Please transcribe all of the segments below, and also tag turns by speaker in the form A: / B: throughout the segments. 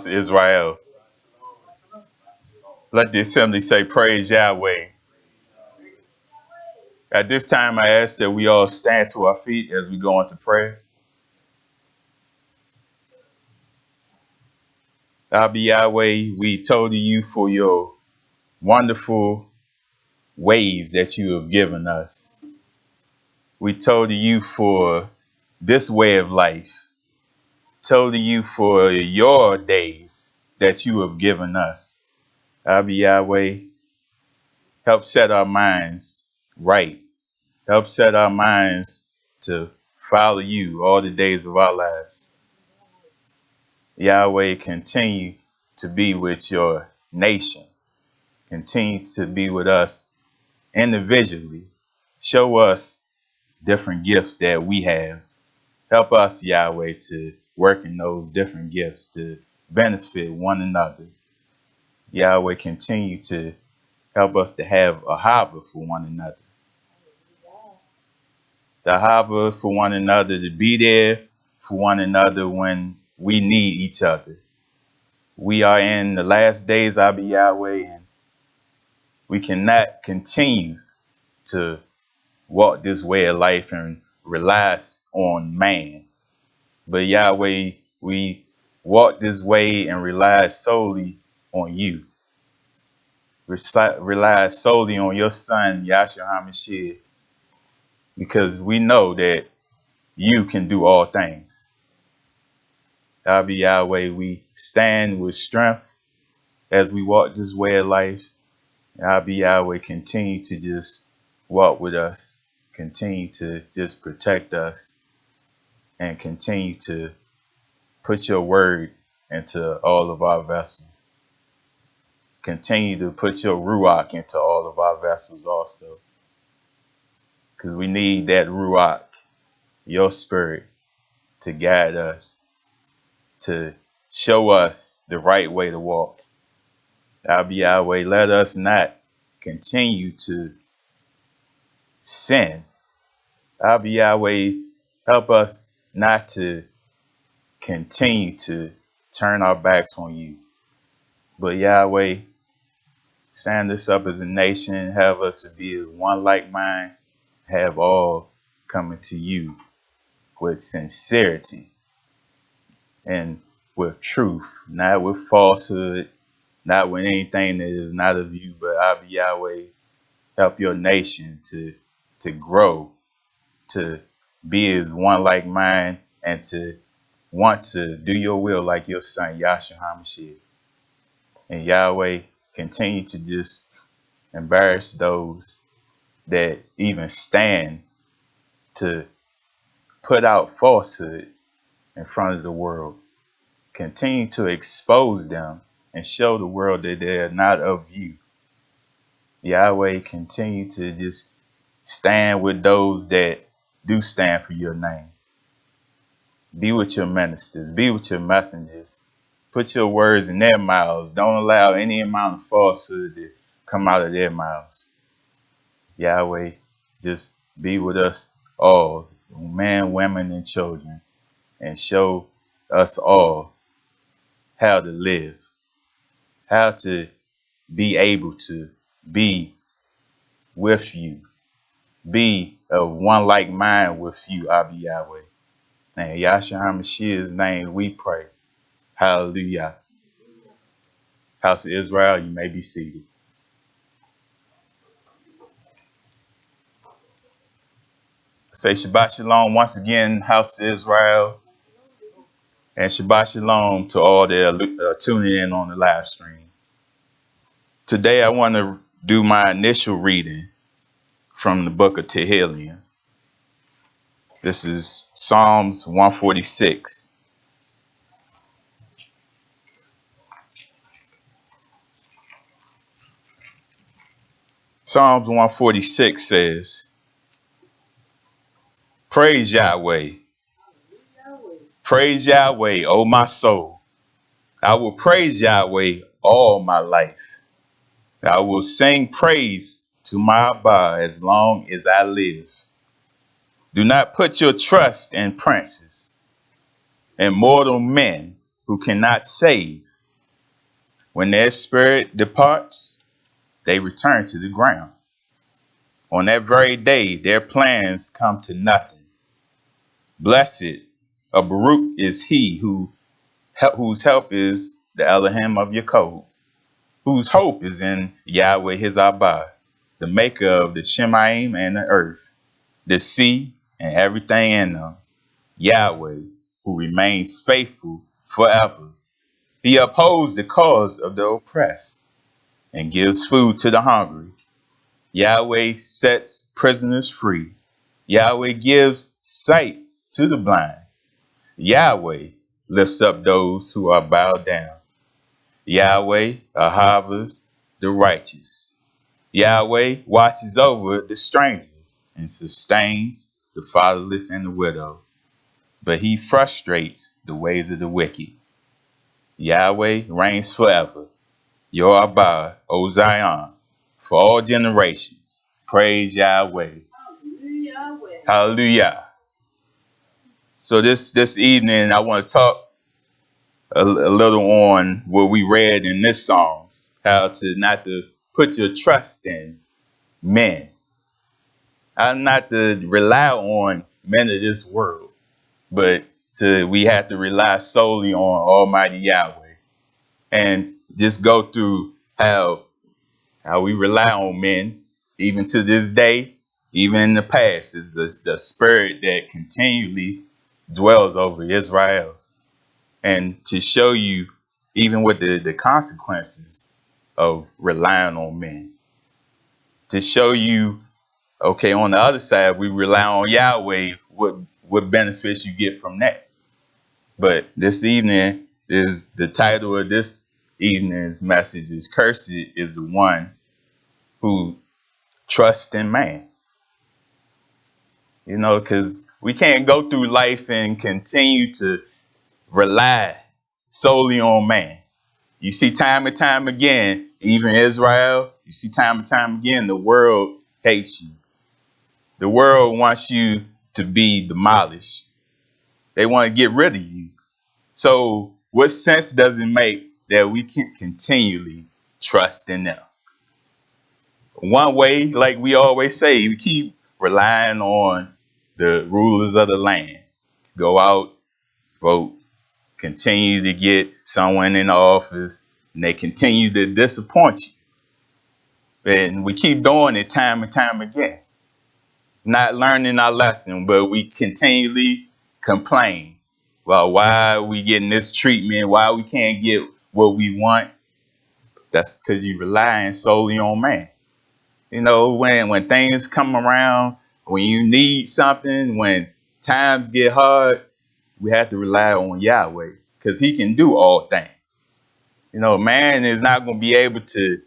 A: Israel, let the assembly say, praise Yahweh. At this time, I ask that we all stand to our feet as we go into prayer. Abba Yahweh, we told you for your wonderful ways that you have given us. We told you for this way of life. Told you for your days that you have given us. Abba Yahweh, help set our minds right. Help set our minds to follow you all the days of our lives. Yahweh, continue to be with your nation. Continue to be with us individually. Show us different gifts that we have. Help us, Yahweh, to work in those different gifts to benefit one another. Yahweh, continue to help us to have a harbor for one another. The harbor for one another, to be there for one another when we need each other. We are in the last days, Abba Yahweh, and we cannot continue to walk this way of life and rely on man. But Yahweh, we walk this way and rely solely on you. Rely solely on your son, Yahshua HaMashiach, because we know that you can do all things. Abba Yahweh, we stand with strength as we walk this way of life. Abba Yahweh, continue to just walk with us, continue to just protect us, and continue to put your word into all of our vessels. Continue to put your Ruach into all of our vessels also, because we need that Ruach, your spirit, to guide us, to show us the right way to walk. Abba Yahweh, let us not continue to sin. Abba Yahweh, help us not to continue to turn our backs on you. But Yahweh, stand us up as a nation, have us to be one like mind, have all coming to you with sincerity and with truth, not with falsehood, not with anything that is not of you. But Abba Yahweh, help your nation to grow, to be as one like mind, and to want to do your will like your son, Yahshua HaMashiach. And Yahweh, continue to just embarrass those that even stand to put out falsehood in front of the world. Continue to expose them and show the world that they are not of you. Yahweh, continue to just stand with those that do stand for your name. Be with your ministers. Be with your messengers. Put your words in their mouths. Don't allow any amount of falsehood to come out of their mouths. Yahweh, just be with us all, men, women, and children, and show us all how to live, how to be able to be with you, be of one like mind with you, Abba Yahweh. In Yahshua HaMashiach's name we pray. Hallelujah. House of Israel, you may be seated. Say Shabbat Shalom once again, House of Israel, and Shabbat Shalom to all that are tuning in on the live stream. Today I want to do my initial reading from the book of Tehillim. This is Psalms 146. Psalms 146 says, praise Yahweh. Praise Yahweh, O my soul. I will praise Yahweh all my life. I will sing praise to my Abba as long as I live. Do not put your trust in princes and mortal men who cannot save. When their spirit departs, they return to the ground. On that very day, their plans come to nothing. Blessed, a Baruch is he whose help is the Elohim of Yaakov, whose hope is in Yahweh his Abba, the maker of the Shemaim and the earth, the sea and everything in them. Yahweh, who remains faithful forever. He upholds the cause of the oppressed and gives food to the hungry. Yahweh sets prisoners free. Yahweh gives sight to the blind. Yahweh lifts up those who are bowed down. Yahweh ahavas the righteous. Yahweh watches over the stranger and sustains the fatherless and the widow. But he frustrates the ways of the wicked. Yahweh reigns forever. Your Abba, O Zion, for all generations. Praise Yahweh. Hallelujah. Hallelujah. So this evening, I want to talk a little on what we read in this Psalms, how to not to put your trust in men, how not to rely on men of this world, but we have to rely solely on Almighty Yahweh, and just go through how we rely on men, even to this day, even in the past, is the spirit that continually dwells over Israel. And to show you even what the consequences of relying on men. To show you, okay, on the other side, we rely on Yahweh, what benefits you get from that. But this evening is the title of this evening's message is Cursed is the one who trusts in man. You know, because we can't go through life and continue to rely solely on man. You see time and time again, even Israel, you see time and time again, the world hates you. The world wants you to be demolished. They want to get rid of you. So what sense does it make that we can continually trust in them? One way, like we always say, we keep relying on the rulers of the land. Go out, vote, continue to get someone in the office, and they continue to disappoint you. And we keep doing it time and time again, not learning our lesson, but we continually complain. Well, why are we getting this treatment? Why we can't get what we want? That's because you're relying solely on man. You know, when things come around, when you need something, when times get hard, we have to rely on Yahweh because he can do all things. You know, man is not going to be able to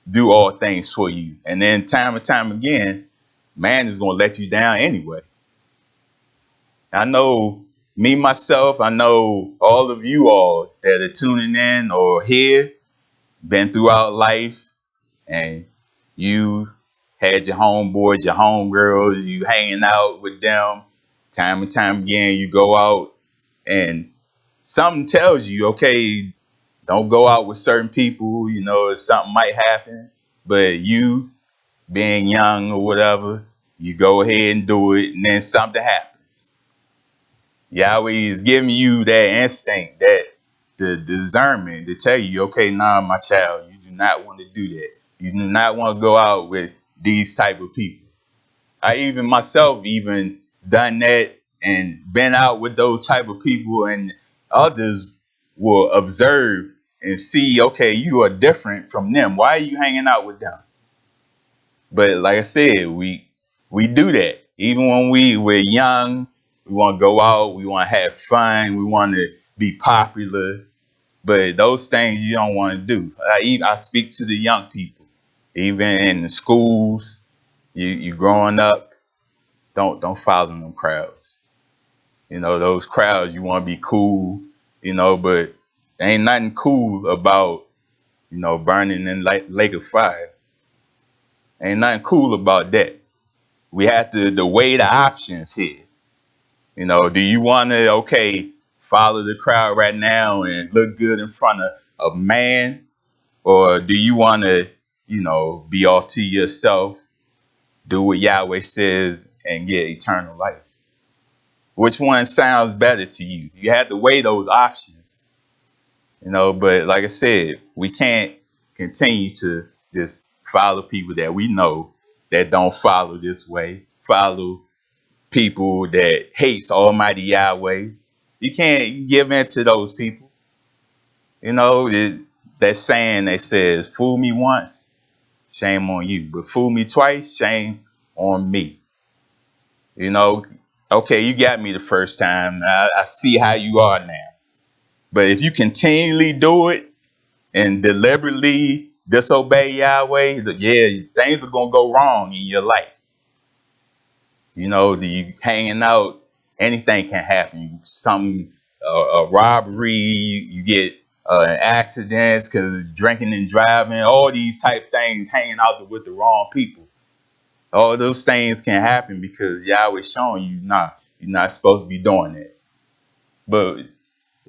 A: do all things for you. And then time and time again, man is going to let you down anyway. I know me, myself, I know all of you all that are tuning in or here, been throughout life, and you had your homeboys, your homegirls, you hanging out with them. Time and time again, you go out and something tells you, okay, don't go out with certain people, you know, something might happen. But you, being young or whatever, you go ahead and do it, and then something happens. Yahweh is giving you that instinct, that the discernment to tell you, okay, nah, my child, you do not want to do that. You do not want to go out with these type of people. I even myself even done that and been out with those type of people, and others will observe and see, okay, you are different from them. Why are you hanging out with them? But like I said, we do that. Even when we're young, we want to go out, we want to have fun, we want to be popular. But those things you don't want to do. I speak to the young people, even in the schools. You growing up, don't follow them crowds. You know, those crowds, you want to be cool, you know, but there ain't nothing cool about, you know, burning in lake of fire. Ain't nothing cool about that. We have to weigh the options here. You know, do you want to, okay, follow the crowd right now and look good in front of a man? Or do you want to, be all to yourself, do what Yahweh says, and get eternal life? Which one sounds better to you? You have to weigh those options, but like I said, we can't continue to just follow people that we know that don't follow this way, follow people that hates Almighty Yahweh. You can't give in to those people. That saying that says, fool me once, shame on you. But fool me twice, shame on me. Okay, you got me the first time. I see how you are now. But if you continually do it and deliberately disobey Yahweh, things are going to go wrong in your life. You hanging out, anything can happen. A robbery, you get accidents because drinking and driving, all these type things, hanging out with the wrong people. All those things can happen because Yahweh showing you, you're not supposed to be doing it. But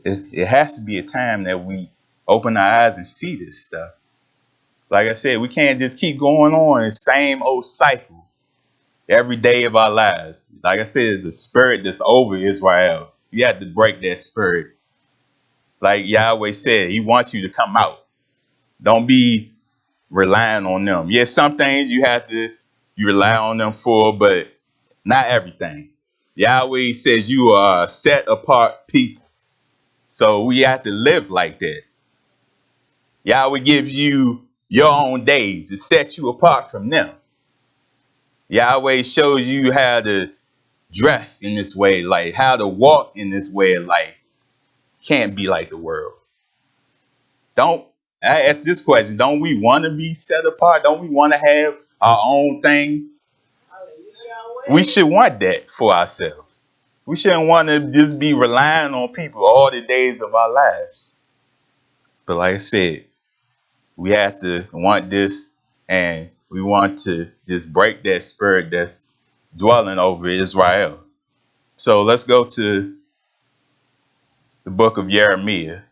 A: it has to be a time that we open our eyes and see this stuff. Like I said, we can't just keep going on the same old cycle every day of our lives. Like I said, it's a spirit that's over Israel. You have to break that spirit. Like Yahweh said, he wants you to come out. Don't be relying on them. Yes, some things you rely on them for, but not everything. Yahweh says you are a set apart people. So we have to live like that. Yahweh gives you your own days to set you apart from them. Yahweh shows you how to dress in this way, like how to walk in this way of life. Can't be like the world. I ask this question, don't we want to be set apart? Don't we want to have our own things? We should want that for ourselves. We shouldn't want to just be relying on people all the days of our lives. But like I said, we have to want this, and we want to just break that spirit that's dwelling over Israel. So let's go to the book of Jeremiah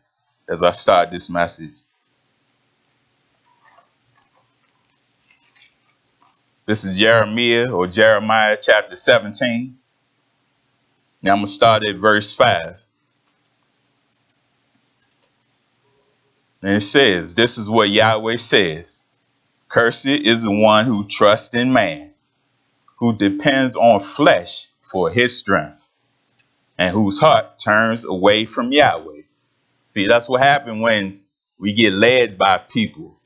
A: as I start this message. This is Jeremiah or Jeremiah chapter 17. Now I'm going to start at verse 5. And it says, this is what Yahweh says. Cursed is the one who trusts in man, who depends on flesh for his strength, and whose heart turns away from Yahweh. See, that's what happened when we get led by people.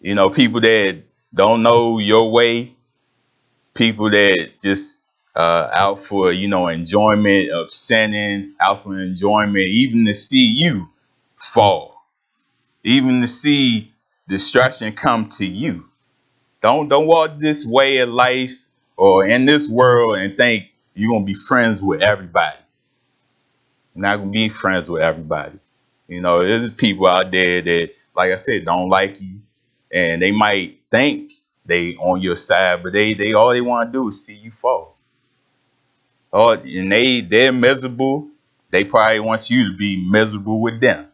A: People that don't know your way, people that just out for, enjoyment of sinning, out for enjoyment, even to see you fall, even to see destruction come to you. Don't walk this way of life or in this world and think you're going to be friends with everybody. You're not going to be friends with everybody. There's people out there that, like I said, don't like you. And they might think they on your side, but they all they want to do is see you fall. And they're miserable. They probably want you to be miserable with them.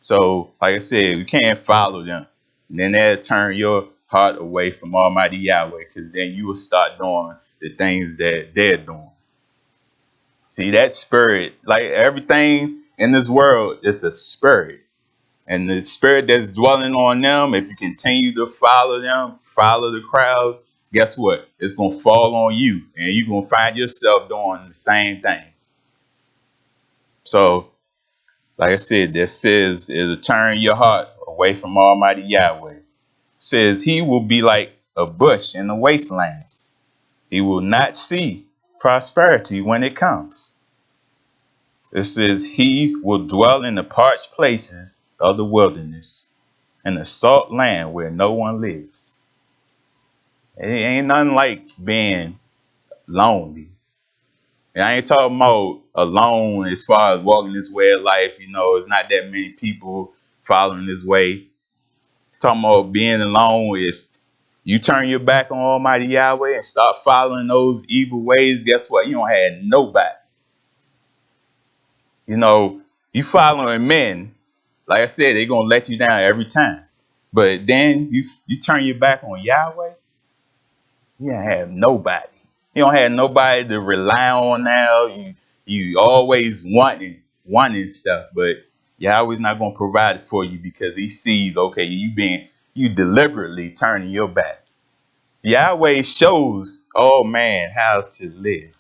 A: So, like I said, you can't follow them. And then that'll turn your heart away from Almighty Yahweh, because then you will start doing the things that they're doing. See, that spirit, like everything in this world, is a spirit. And the spirit that's dwelling on them, if you continue to follow them, follow the crowds, guess what? It's going to fall on you. And you're going to find yourself doing the same things. So, like I said, that says it'll turn your heart away from Almighty Yahweh. It says he will be like a bush in the wastelands. He will not see prosperity when it comes. It says he will dwell in the parched places of the wilderness, in the salt land where no one lives. It ain't nothing like being lonely. And I ain't talking about alone as far as walking this way of life. It's not that many people following this way. Talking about being alone. If you turn your back on Almighty Yahweh and start following those evil ways, guess what? You don't have nobody. You following men, like I said, they're going to let you down every time. But then you turn your back on Yahweh, you don't have nobody. You don't have nobody to rely on now. You always wanting stuff, but Yahweh's not gonna provide it for you because he sees, okay, you deliberately turning your back. So Yahweh shows all man how to live.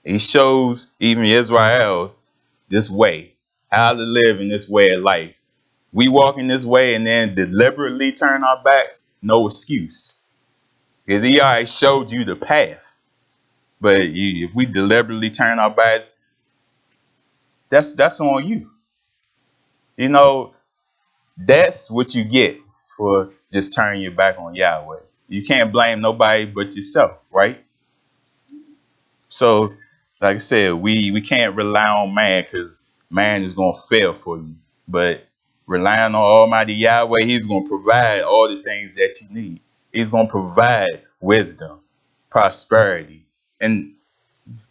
A: He shows even Israel this way, how to live in this way of life. We walk in this way and then deliberately turn our backs, no excuse. Because he already showed you the path. But if we deliberately turn our backs, that's on you. You know, that's what you get for just turning your back on Yahweh. You can't blame nobody but yourself, right? So, like I said, we can't rely on man because man is going to fail for you. But relying on Almighty Yahweh, he's going to provide all the things that you need. He's going to provide wisdom, prosperity. And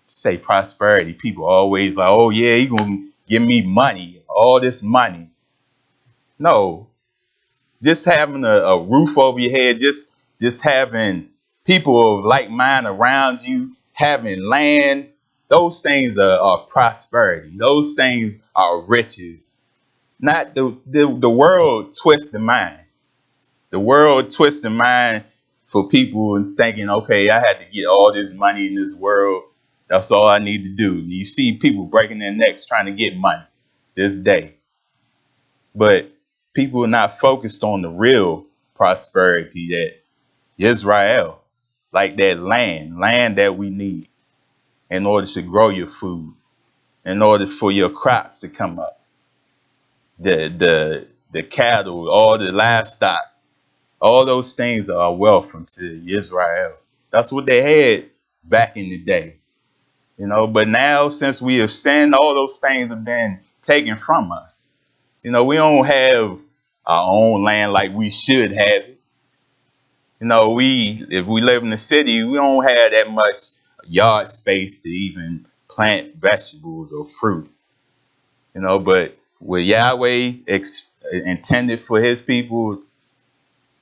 A: say prosperity, people always like, oh yeah, he's going to give me money, all this money. No, just having a roof over your head, just having people of like mind around you, having land, those things are prosperity. Those things are riches. Not the world twists the mind. The world twists the mind for people and thinking, okay, I had to get all this money in this world. That's all I need to do. You see people breaking their necks trying to get money this day. But people are not focused on the real prosperity that Israel, like that land that we need in order to grow your food, in order for your crops to come up, the cattle, all the livestock, all those things are welcome to Israel. That's what they had back in the day, But now, since we have sinned, all those things have been taken from us. We don't have our own land like we should have it. If we live in the city, we don't have that much yard space to even plant vegetables or fruit. But what Yahweh intended for his people,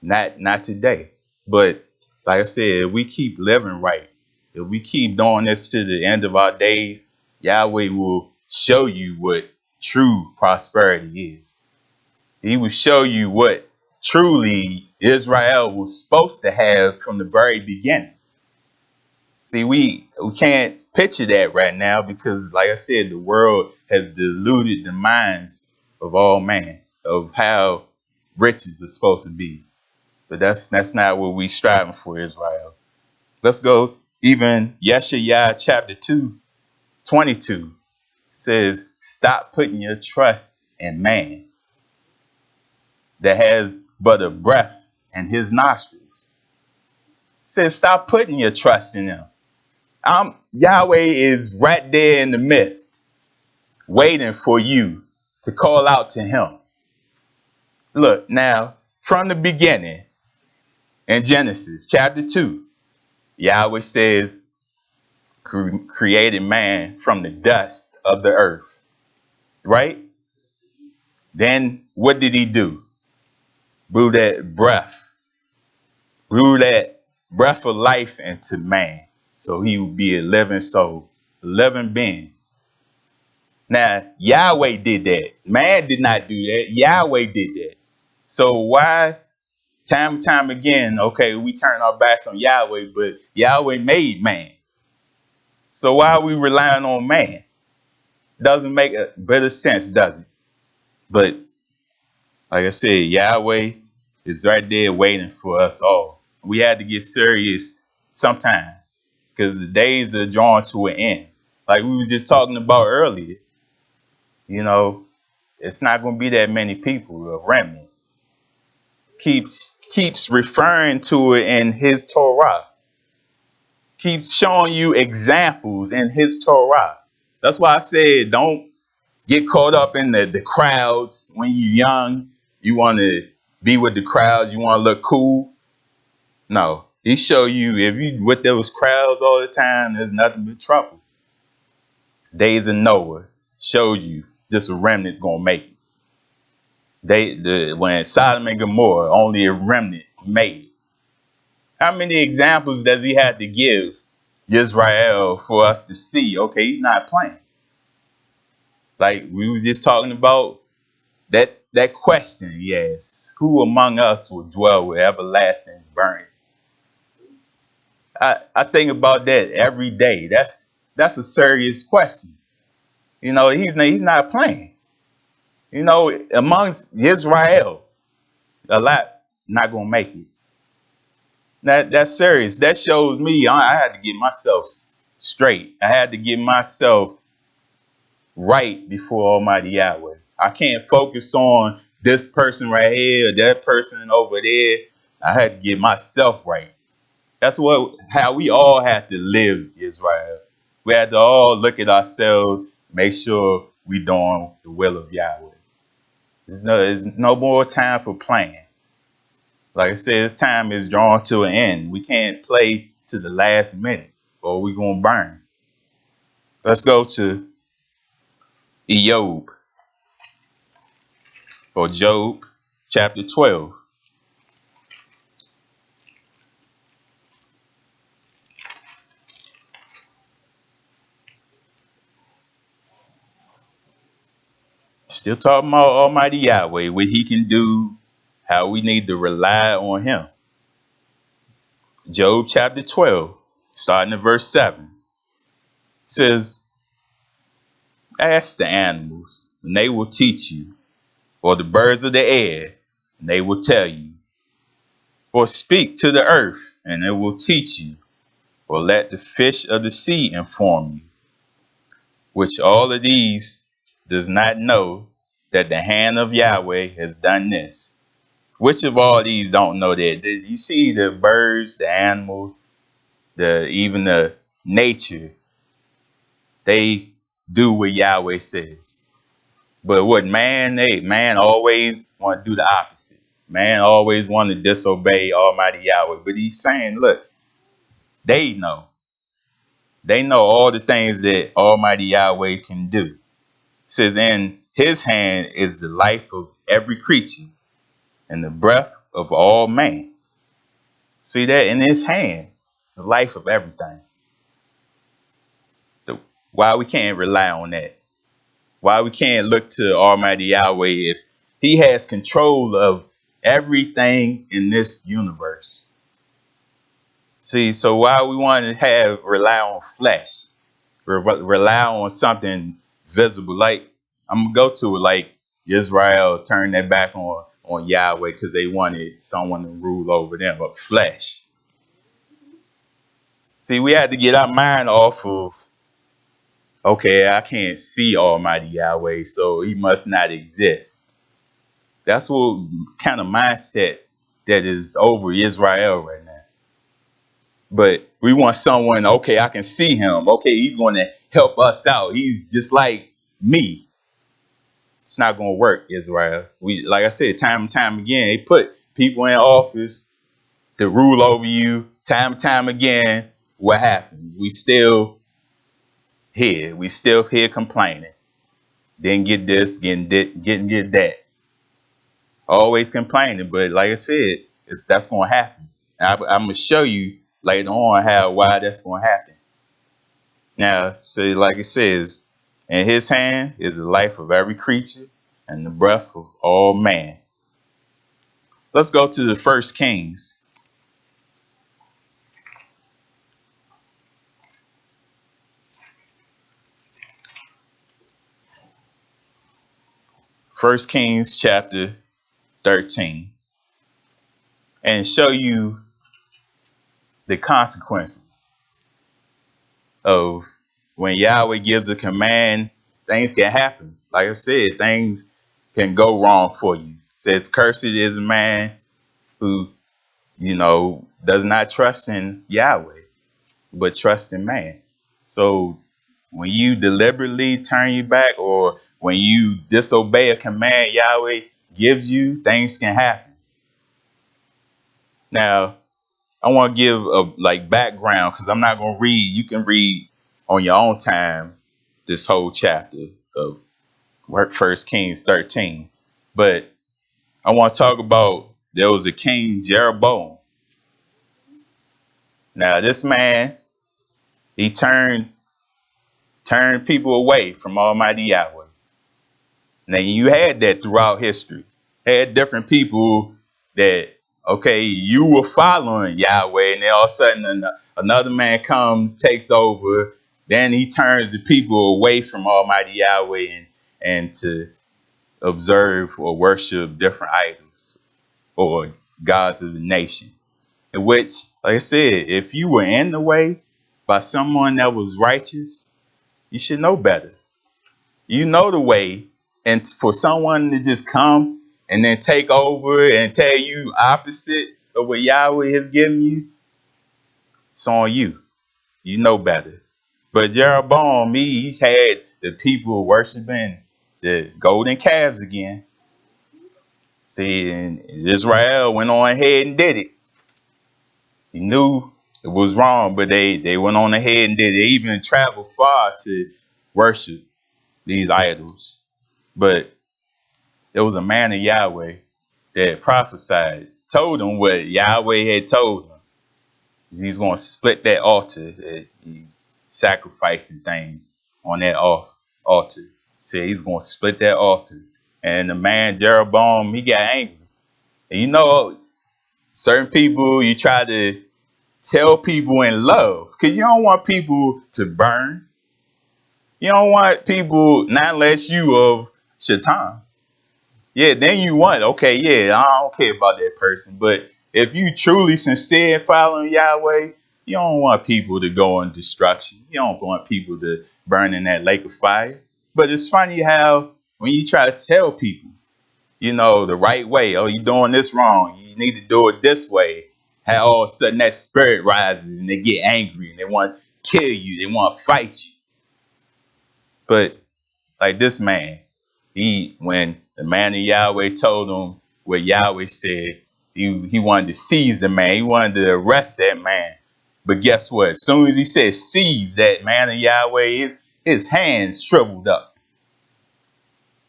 A: not today. But like I said, if we keep living right, if we keep doing this to the end of our days, Yahweh will show you what true prosperity is. He will show you what truly Israel was supposed to have from the very beginning. See, we can't picture that right now because, like I said, the world has diluted the minds of all man of how riches are supposed to be. But that's not what we striving for, Israel. Let's go. Even Yeshaya chapter 2:22 says, stop putting your trust in man that has but a breath in his nostrils. It says, stop putting your trust in him. Yahweh is right there in the midst, waiting for you to call out to him. Look, now, from the beginning, in Genesis chapter 2, Yahweh says, created man from the dust of the earth, right? Then what did he do? Blew that breath of life into man, so he would be a living soul, a living being. Now, Yahweh did that. Man did not do that. Yahweh did that. So why, time and time again, okay, we turn our backs on Yahweh, but Yahweh made man. So why are we relying on man? Doesn't make a bit of sense, does it? But like I said, Yahweh is right there waiting for us all. We had to get serious sometime because the days are drawing to an end. Like we were just talking about earlier, you know, it's not going to be that many people. A remnant keeps referring to it in his Torah. Keeps showing you examples in his Torah. That's why I said don't get caught up in the crowds when you're young. You want to be with the crowds. You want to look cool. No, he show you if you with those crowds all the time, there's nothing but trouble. Days of Noah showed you just a remnant's gonna make it. When Sodom and Gomorrah, only a remnant made it. How many examples does he have to give Israel for us to see? Okay, he's not playing. Like we was just talking about that question he asked, who among us will dwell with everlasting burning? I think about that every day. That's a serious question. He's not playing. Amongst Israel, a lot not gonna make it. That's serious. That shows me I had to get myself straight. I had to get myself right before Almighty Yahweh. I can't focus on this person right here or that person over there. I had to get myself right. That's how we all have to live, Israel. We had to all look at ourselves, make sure we doing the will of Yahweh. There's no more time for playing. Like I said, this time is drawn to an end. We can't play to the last minute or we're going to burn. Let's go to Job or Job chapter 12. Still talking about Almighty Yahweh, what he can do, how we need to rely on him. Job chapter 12, starting at verse 7, says, ask the animals, and they will teach you, or the birds of the air, and they will tell you, or speak to the earth, and it will teach you, or let the fish of the sea inform you, which all of these does not know that the hand of Yahweh has done this. Which of all these don't know that? You see the birds, the animals, even the nature, they do what Yahweh says. But what man always want to do the opposite. Man always want to disobey Almighty Yahweh. But he's saying, look, they know. They know all the things that Almighty Yahweh can do. It says, in his hand is the life of every creature and the breath of all man. See that? In his hand is the life of everything. So why we can't rely on that? Why we can't look to Almighty Yahweh if he has control of everything in this universe? See, so why we want to rely on flesh, rely on something visible? Like I'm gonna go to it, like Israel turned their back on Yahweh because they wanted someone to rule over them, but flesh. See, we had to get our mind off of, okay, I can't see Almighty Yahweh, so he must not exist. That's what kind of mindset that is over Israel right now. But we want someone, okay, I can see him. Okay, he's going to help us out. He's just like me. It's not going to work, Israel. Like I said, time and time again, they put people in office to rule over you. Time and time again, what happens? We still here. We still here complaining. Didn't get this, getting that. Always complaining, but like I said, that's going to happen. And I'm going to show you later on why that's going to happen. Now, so like it says, in his hand is the life of every creature and the breath of all man. Let's go to the First Kings. First Kings chapter 13. And show you the consequences of when Yahweh gives a command, things can happen. Like I said, things can go wrong for you. It says, cursed is a man who, does not trust in Yahweh, but trust in man. So when you deliberately turn your back or when you disobey a command Yahweh gives you, things can happen. Now, I want to give a background because I'm not going to read. You can read on your own time this whole chapter of First Kings 13. But I want to talk about there was a king Jeroboam. Now this man, he turned people away from Almighty Yahweh. Now you had that throughout history. Had different people that, okay, you were following Yahweh, and then all of a sudden another man comes, takes over, then he turns the people away from Almighty Yahweh and to observe or worship different idols or gods of the nation. In which, like I said, if you were in the way by someone that was righteous, you should know better. You know the way, and for someone to just come and then take over and tell you opposite of what Yahweh has given you, it's on you. You know better. But Jeroboam, he had the people worshiping the golden calves again. See, and Israel went on ahead and did it. He knew it was wrong, but they went on ahead and did it. They even traveled far to worship these idols. But there was a man of Yahweh that prophesied, told him what Yahweh had told him. He's going to split that altar, that he sacrificing things on that altar. Said he's going to split that altar. And the man Jeroboam, he got angry. And you know, certain people, you try to tell people in love, because you don't want people to burn. You don't want people, not unless you of Shaitan. Yeah, then you want, okay, yeah, I don't care about that person. But if you truly sincere in following Yahweh, you don't want people to go in destruction. You don't want people to burn in that lake of fire. But it's funny how when you try to tell people, you know, the right way, oh, you're doing this wrong, you need to do it this way, how all of a sudden that spirit rises and they get angry and they want to kill you, they want to fight you. But like this man, when the man of Yahweh told him what Yahweh said, he wanted to seize the man. He wanted to arrest that man. But guess what? As soon as he said seize that man of Yahweh, his hands shriveled up.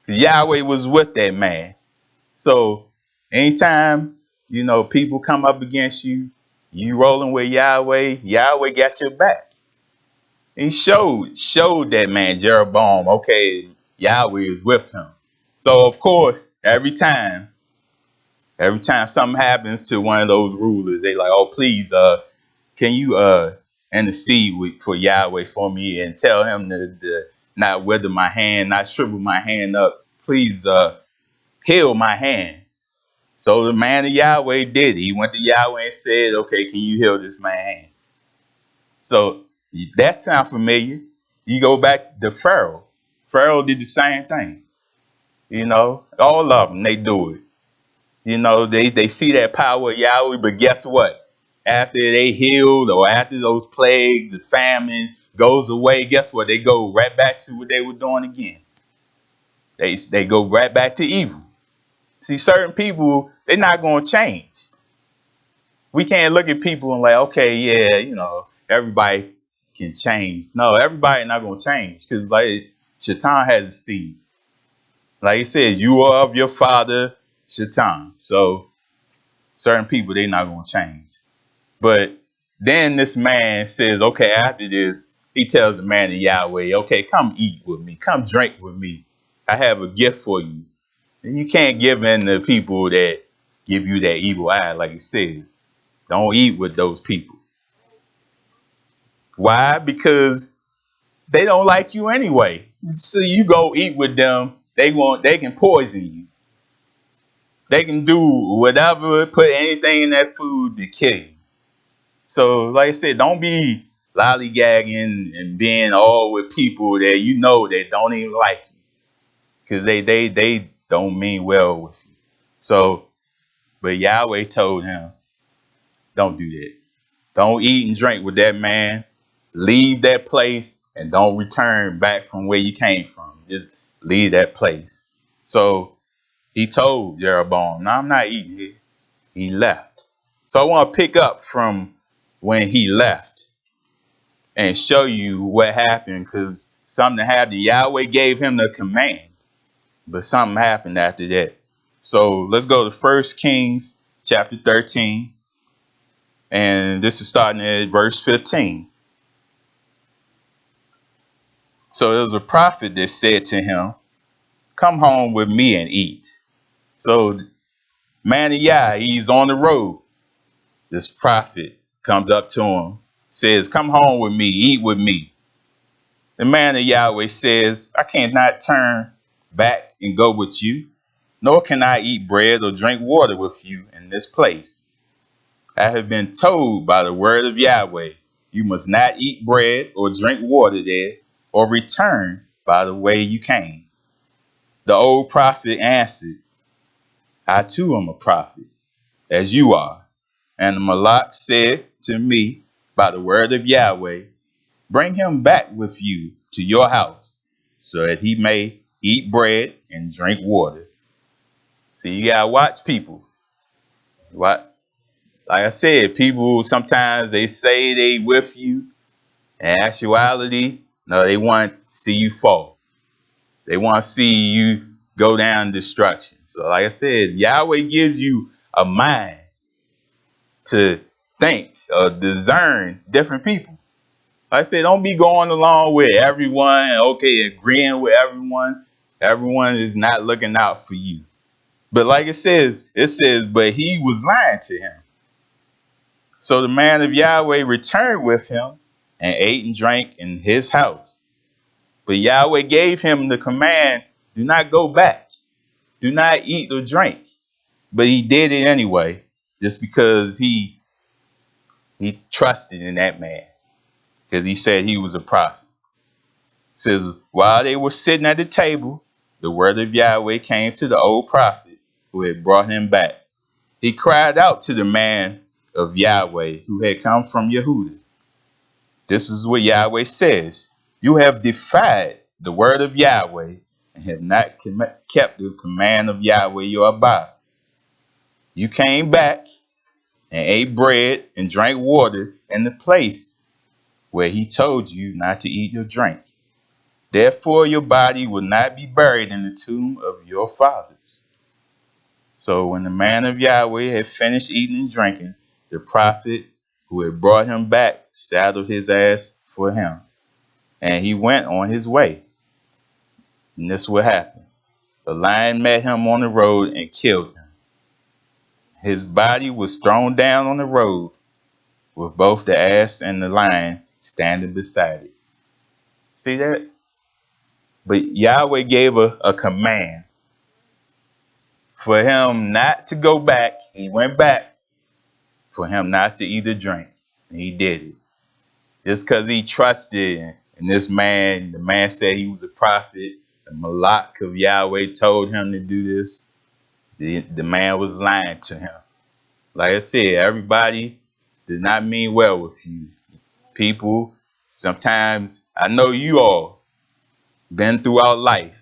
A: Yahweh was with that man. So anytime, you know, people come up against you, you rolling with Yahweh, Yahweh got your back. He showed that man Jeroboam, okay, Yahweh is with him. So of course, every time something happens to one of those rulers, they like, oh please, can you intercede for Yahweh for me and tell him to not wither my hand, not shrivel my hand up. Please heal my hand. So the man of Yahweh did. He went to Yahweh and said, okay, can you heal this man's hand? So that sounds familiar. You go back to Pharaoh. Pharaoh did the same thing. You know, all of them, they do it. You know, they see that power of Yahweh, but guess what? After they healed or after those plagues, the famine goes away, guess what? They go right back to what they were doing again. They go right back to evil. See, certain people, they're not going to change. We can't look at people and like, okay, yeah, you know, everybody can change. No, everybody not going to change because like Shaitan has a seed. Like he said, you are of your father, Shaitan. So certain people, they're not going to change. But then this man says, okay, after this, he tells the man of Yahweh, okay, come eat with me. Come drink with me. I have a gift for you. And you can't give in to people that give you that evil eye, like he says. Don't eat with those people. Why? Because they don't like you anyway. So you go eat with them, they can poison you. They can do whatever, put anything in that food to kill you. So, like I said, don't be lollygagging and being all with people that you know that don't even like you. Because they don't mean well with you. So, but Yahweh told him, don't do that. Don't eat and drink with that man. Leave that place and don't return back from where you came from. Just leave that place. So he told Jeroboam, no, I'm not eating here. He left. So I want to pick up from when he left and show you what happened because something happened. Yahweh gave him the command, but something happened after that. So let's go to 1 Kings chapter 13. And this is starting at verse 15. So there was a prophet that said to him, "Come home with me and eat." So man of Yah, he's on the road. This prophet comes up to him, says, "Come home with me, eat with me." The man of Yahweh says, "I cannot turn back and go with you, nor can I eat bread or drink water with you in this place. I have been told by the word of Yahweh, you must not eat bread or drink water there, or return by the way you came." The old prophet answered, "I too am a prophet, as you are." And the Malak said to me by the word of Yahweh, "Bring him back with you to your house, so that he may eat bread and drink water." See, you gotta watch people. What? Like I said, people sometimes they say they with you. In actuality, no, they want to see you fall. They want to see you go down destruction. So, like I said, Yahweh gives you a mind to think or discern different people. Like I said, don't be going along with everyone, okay, agreeing with everyone. Everyone is not looking out for you. But like it says, but he was lying to him. So the man of Yahweh returned with him and ate and drank in his house. But Yahweh gave him the command, do not go back. Do not eat or drink. But he did it anyway, just because he trusted in that man, because he said he was a prophet. It says, while they were sitting at the table, the word of Yahweh came to the old prophet who had brought him back. He cried out to the man of Yahweh who had come from Yehudah. This is what Yahweh says. You have defied the word of Yahweh and have not kept the command of Yahweh your Abba. You came back and ate bread and drank water in the place where he told you not to eat or drink. Therefore your body will not be buried in the tomb of your fathers. So when the man of Yahweh had finished eating and drinking, the prophet who had brought him back saddled his ass for him, and he went on his way. And this is what happened. The lion met him on the road and killed him. His body was thrown down on the road with both the ass and the lion standing beside it. See that? But Yahweh gave a command for him not to go back. He went back for him not to eat or drink. And he did it. Just because he trusted in this man, the man said he was a prophet. The Malak of Yahweh told him to do this. The man was lying to him. Like I said, everybody did not mean well with you. People, sometimes, I know you all been throughout life.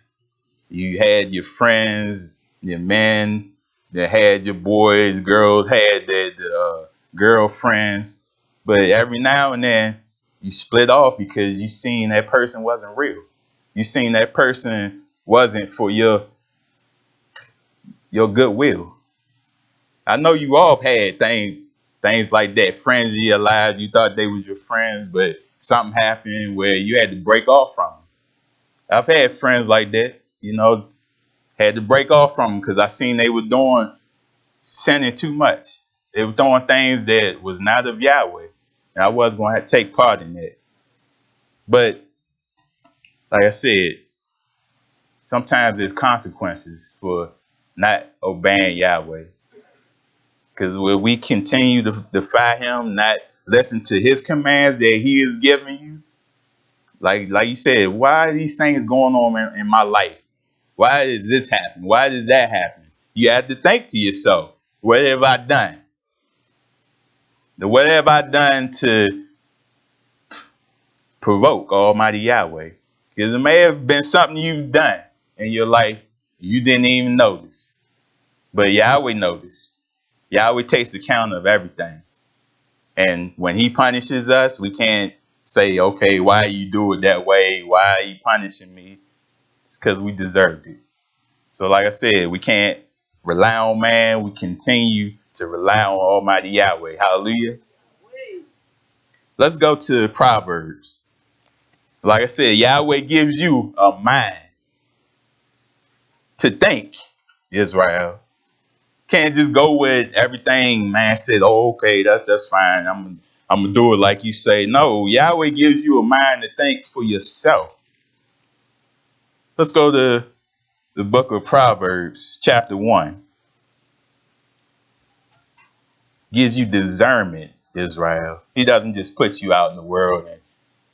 A: You had your friends, your men that had your boys, girls had the girlfriends. But every now and then, you split off because you seen that person wasn't real. You seen that person wasn't for your goodwill. I know you all had things like that. Friends in your lives, you thought they was your friends, but something happened where you had to break off from them. I've had friends like that, had to break off from them because I seen they were doing sinning too much. They were doing things that was not of Yahweh, and I wasn't going to take part in that. But like I said, sometimes there's consequences for not obeying Yahweh. Because when we continue to defy him, not listen to his commands that he is giving you, like you said, why are these things going on in my life? Why does this happen? Why does that happen? You have to think to yourself, what have I done? What have I done to provoke Almighty Yahweh? Because it may have been something you've done in your life you didn't even notice. But Yahweh noticed. Yahweh takes account of everything. And when he punishes us, we can't say, okay, why you do it that way? Why are you punishing me? It's because we deserved it. So like I said, we can't rely on man. We continue to rely on Almighty Yahweh. Hallelujah. Let's go to Proverbs. Like I said, Yahweh gives you a mind to think, Israel. Can't just go with everything man said, oh, okay, that's fine. I'm gonna do it like you say. No, Yahweh gives you a mind to think for yourself. Let's go to the book of Proverbs, chapter 1. Gives you discernment, Israel. He doesn't just put you out in the world and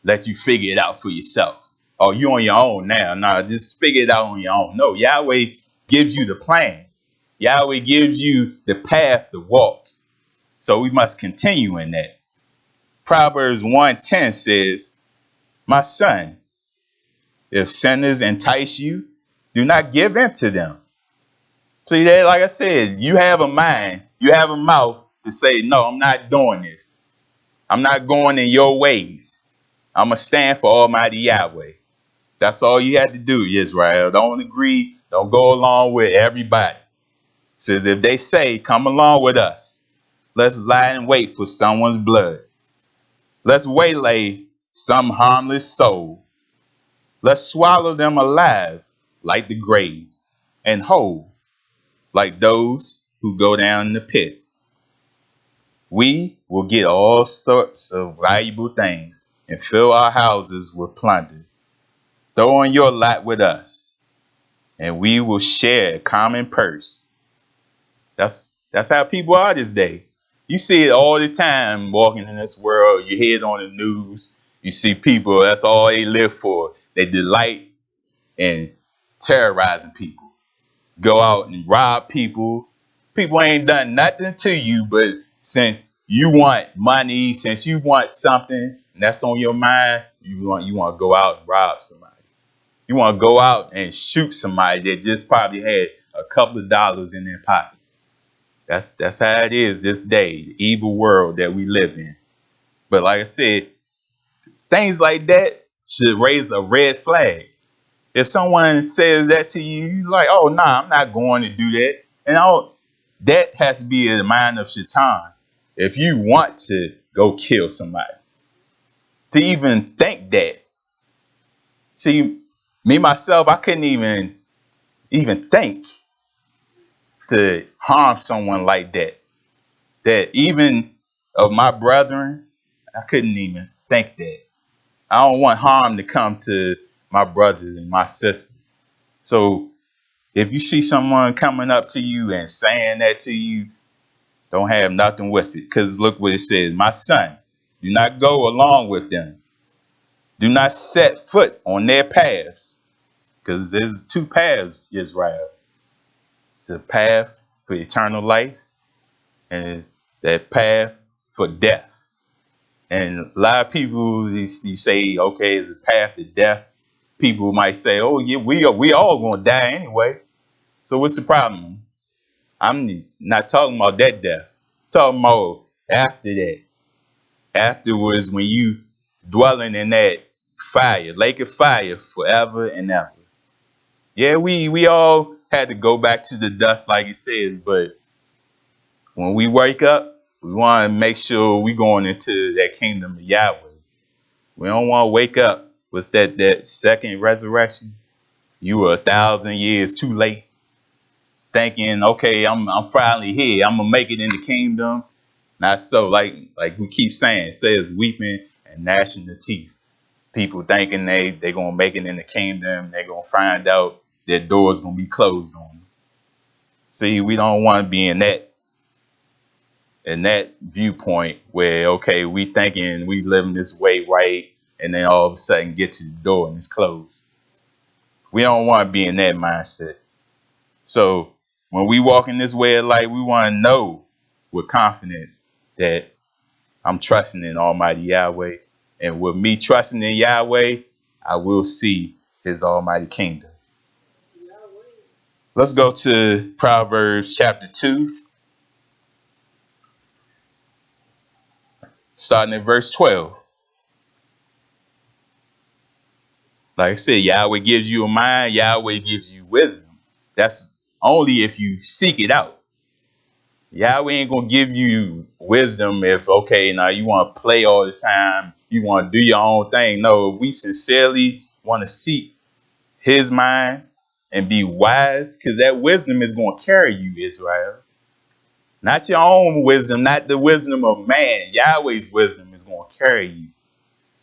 A: let you figure it out for yourself. Oh, you on your own now. Nah, just figure it out on your own. No, Yahweh gives you the plan. Yahweh gives you the path to walk. So we must continue in that. Proverbs 1:10 says, my son, if sinners entice you, do not give in to them. See that, like I said, you have a mind, you have a mouth to say, no, I'm not doing this. I'm not going in your ways. I'm going to stand for Almighty Yahweh. That's all you have to do, Israel. Don't agree. Don't go along with everybody. Says if they say, come along with us, let's lie in wait for someone's blood. Let's waylay some harmless soul. Let's swallow them alive like the grave and whole like those who go down in the pit. We will get all sorts of valuable things and fill our houses with plunder. Throw in your lot with us, and we will share a common purse. That's how people are this day. You see it all the time walking in this world. You hear it on the news. You see people, that's all they live for. They delight in terrorizing people. Go out and rob people. People ain't done nothing to you, but since you want money, since you want something, and that's on your mind, you want to go out and rob somebody. You want to go out and shoot somebody that just probably had a couple of dollars in their pocket. That's how it is this day, the evil world that we live in. But like I said, things like that should raise a red flag. If someone says that to you, you're like, oh, nah, I'm not going to do that. And that has to be in the mind of Shaitan. If you want to go kill somebody, to even think that. See, me, myself, I couldn't even think to harm someone like that. That even of my brethren, I couldn't even think that. I don't want harm to come to my brothers and my sisters. So if you see someone coming up to you and saying that to you, don't have nothing with it. Because look what it says. My son, do not go along with them. Do not set foot on their paths. Because there's two paths, Israel. It's a path for eternal life and that path for death. And a lot of people, you say, okay, it's a path to death. People might say, oh, yeah, we all going to die anyway. So what's the problem? I'm not talking about that death. I'm talking about after that. Afterwards, when you dwelling in that fire, lake of fire forever and ever. Yeah, we all had to go back to the dust like it says, but when we wake up, we want to make sure we going into that kingdom of Yahweh. We don't want to wake up with that second resurrection. You were 1,000 years too late, thinking, okay, I'm finally here. I'm gonna make it in the kingdom. Not so. Like we keep saying, it says weeping and gnashing the teeth. People thinking they gonna make it in the kingdom. They're gonna find out their doors gonna be closed on them. See, we don't want to be in that viewpoint where, okay, we thinking we living this way right, and then all of a sudden get to the door and it's closed. We don't want to be in that mindset. So when we walk in this way of life, we want to know with confidence that I'm trusting in Almighty Yahweh. And with me trusting in Yahweh, I will see his almighty kingdom. Let's go to Proverbs chapter 2, starting at verse 12. Like I said, Yahweh gives you a mind. Yahweh gives you wisdom. That's only if you seek it out. Yahweh ain't gonna give you wisdom if, okay, now you want to play all the time, you want to do your own thing. No, if we sincerely want to seek his mind and be wise, because that wisdom is going to carry you, Israel. Not your own wisdom, not the wisdom of man. Yahweh's wisdom is going to carry you.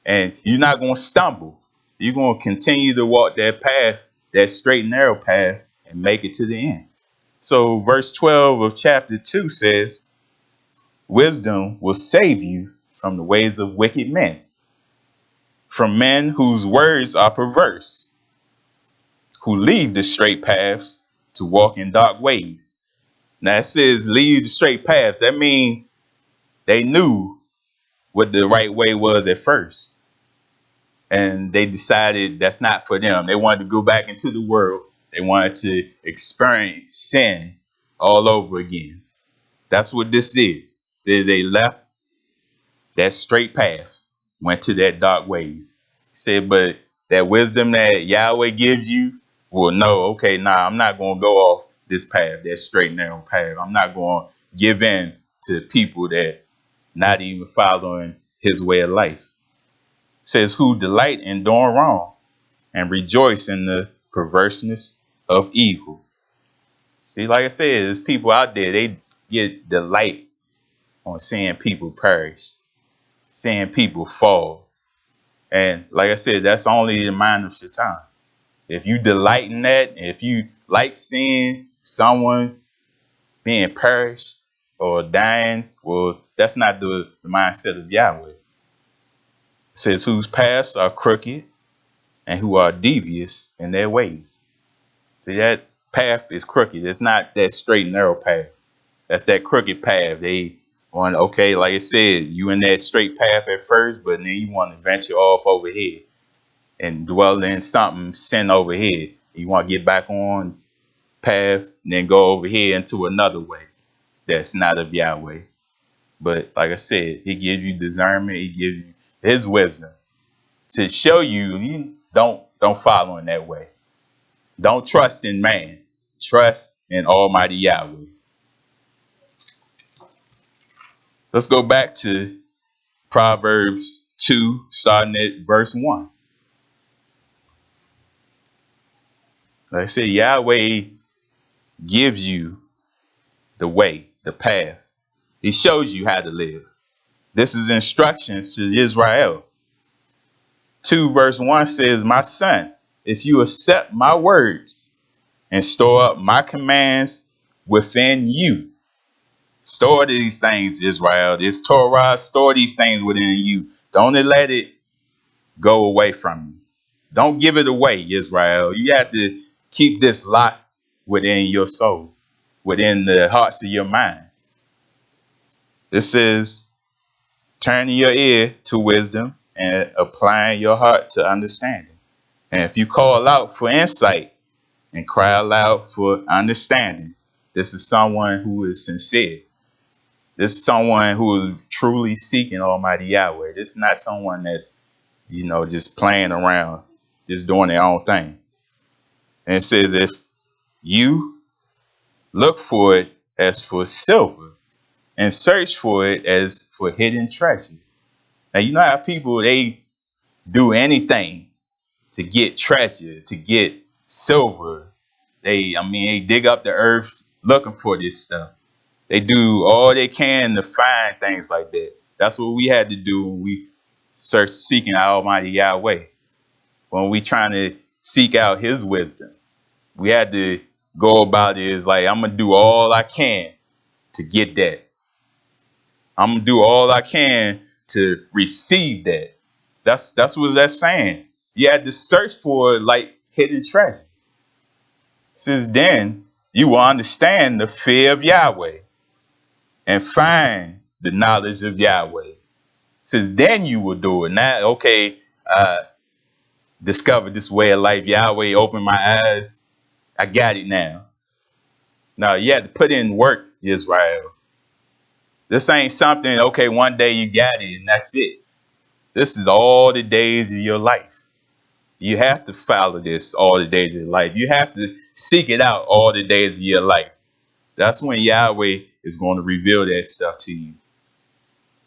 A: And you're not going to stumble. You're going to continue to walk that path, that straight and narrow path, and make it to the end. So verse 12 of chapter 2 says, wisdom will save you from the ways of wicked men, from men whose words are perverse, who leave the straight paths to walk in dark ways. Now it says leave the straight paths. That means they knew what the right way was at first. And they decided that's not for them. They wanted to go back into the world. They wanted to experience sin all over again. That's what this is. It says they left that straight path, went to that dark ways. He said, but that wisdom that Yahweh gives you will know, okay, nah, I'm not going to go off this path, that straight and narrow path. I'm not going to give in to people that not even following his way of life. It says, who delight in doing wrong and rejoice in the perverseness of evil. See, like I said, there's people out there, they get delight on seeing people perish, seeing people fall. And like I said, that's only the mind of Satan. If you delight in that, if you like seeing someone being perished or dying, well, that's not the mindset of Yahweh. It says, whose paths are crooked and who are devious in their ways. See, that path is crooked. It's not that straight and narrow path. That's that crooked path. They want, okay, like I said, you in that straight path at first, but then you want to venture off over here and dwell in something, sin over here. You want to get back on path and then go over here into another way that's not of Yahweh. But like I said, he gives you discernment. He gives you his wisdom to show you don't follow in that way. Don't trust in man. Trust in Almighty Yahweh. Let's go back to Proverbs 2, starting at verse 1. Like I said, Yahweh gives you the way, the path. He shows you how to live. This is instructions to Israel. 2 verse 1 says, my son, if you accept my words and store up my commands within you. Store these things, Israel. This Torah, store these things within you. Don't let it go away from you. Don't give it away, Israel. You have to keep this locked within your soul, within the hearts of your mind. This says, turning your ear to wisdom and applying your heart to understanding. And if you call out for insight and cry aloud for understanding, this is someone who is sincere. This is someone who is truly seeking Almighty Yahweh. This is not someone that's, just playing around, just doing their own thing. And it says, if you look for it as for silver and search for it as for hidden treasure. Now, you know how people, they do anything to get treasure, to get silver. They dig up the earth looking for this stuff. They do all they can to find things like that. That's what we had to do when we seeking Almighty Yahweh. When we trying to seek out his wisdom, we had to go about it as like, I'm going to do all I can to get that. I'm going to do all I can to receive that. That's what that's saying. You had to search for like hidden treasure. Since then, you will understand the fear of Yahweh and find the knowledge of Yahweh. Since then you will do it. Now, okay, discovered this way of life. Yahweh opened my eyes. I got it now. Now, you had to put in work, Israel. This ain't something, okay, one day you got it and that's it. This is all the days of your life. You have to follow this all the days of your life. You have to seek it out all the days of your life. That's when Yahweh is going to reveal that stuff to you. It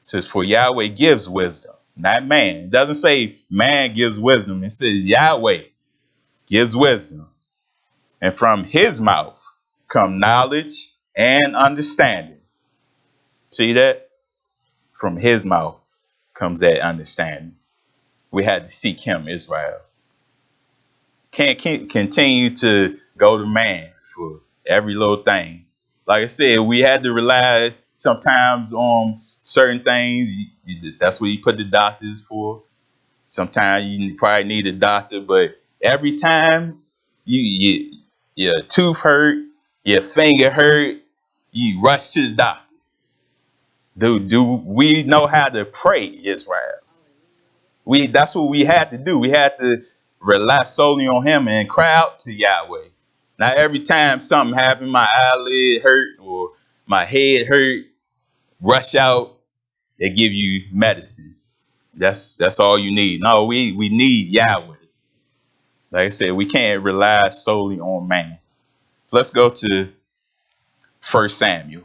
A: says, for Yahweh gives wisdom, not man. It doesn't say man gives wisdom. It says Yahweh gives wisdom. And from his mouth come knowledge and understanding. See that? From his mouth comes that understanding. We had to seek him, Israel. Can't continue to go to man for every little thing. Like I said, we had to rely sometimes on certain things. That's what you put the doctors for. Sometimes you probably need a doctor, but every time your tooth hurt, your finger hurt, you rush to the doctor. Do we know how to pray, Israel? That's what we had to do. We had to rely solely on him and cry out to Yahweh. Not every time something happened, my eyelid hurt or my head hurt, rush out, they give you medicine. That's all you need. No, we need Yahweh. Like I said, we can't rely solely on man. Let's go to 1 Samuel.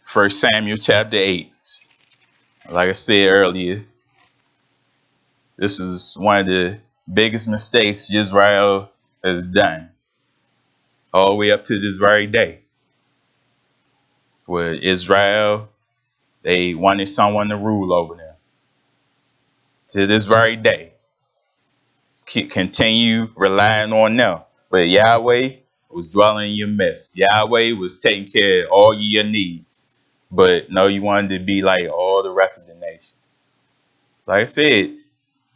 A: First Samuel chapter 8. Like I said earlier, this is one of the biggest mistakes Israel has done all the way up to this very day. Where Israel, they wanted someone to rule over them. To this very day, continue relying on them. But Yahweh was dwelling in your midst. Yahweh was taking care of all your needs. But no, you wanted to be like all the rest of the nation. Like I said,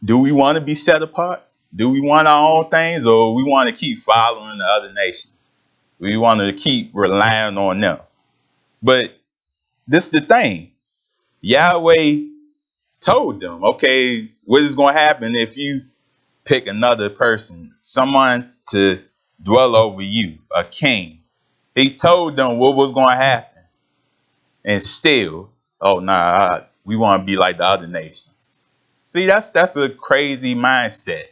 A: do we want to be set apart? Do we want our own things, or we want to keep following the other nations? We want to keep relying on them. But this is the thing. Yahweh told them, okay, what is going to happen if you pick another person, someone to dwell over you, a king. He told them what was going to happen. And still, oh, nah, we want to be like the other nations. See, that's a crazy mindset.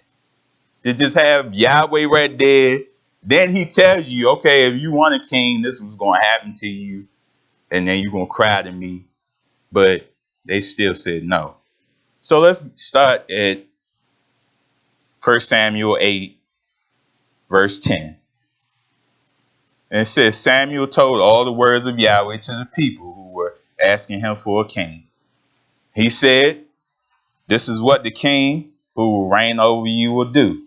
A: To just have Yahweh right there. Then he tells you, okay, if you want a king, this was going to happen to you. And then you're going to cry to me. But they still said no. So let's start at 1 Samuel 8, verse 10. And it says, Samuel told all the words of Yahweh to the people who were asking him for a king. He said, this is what the king who will reign over you will do.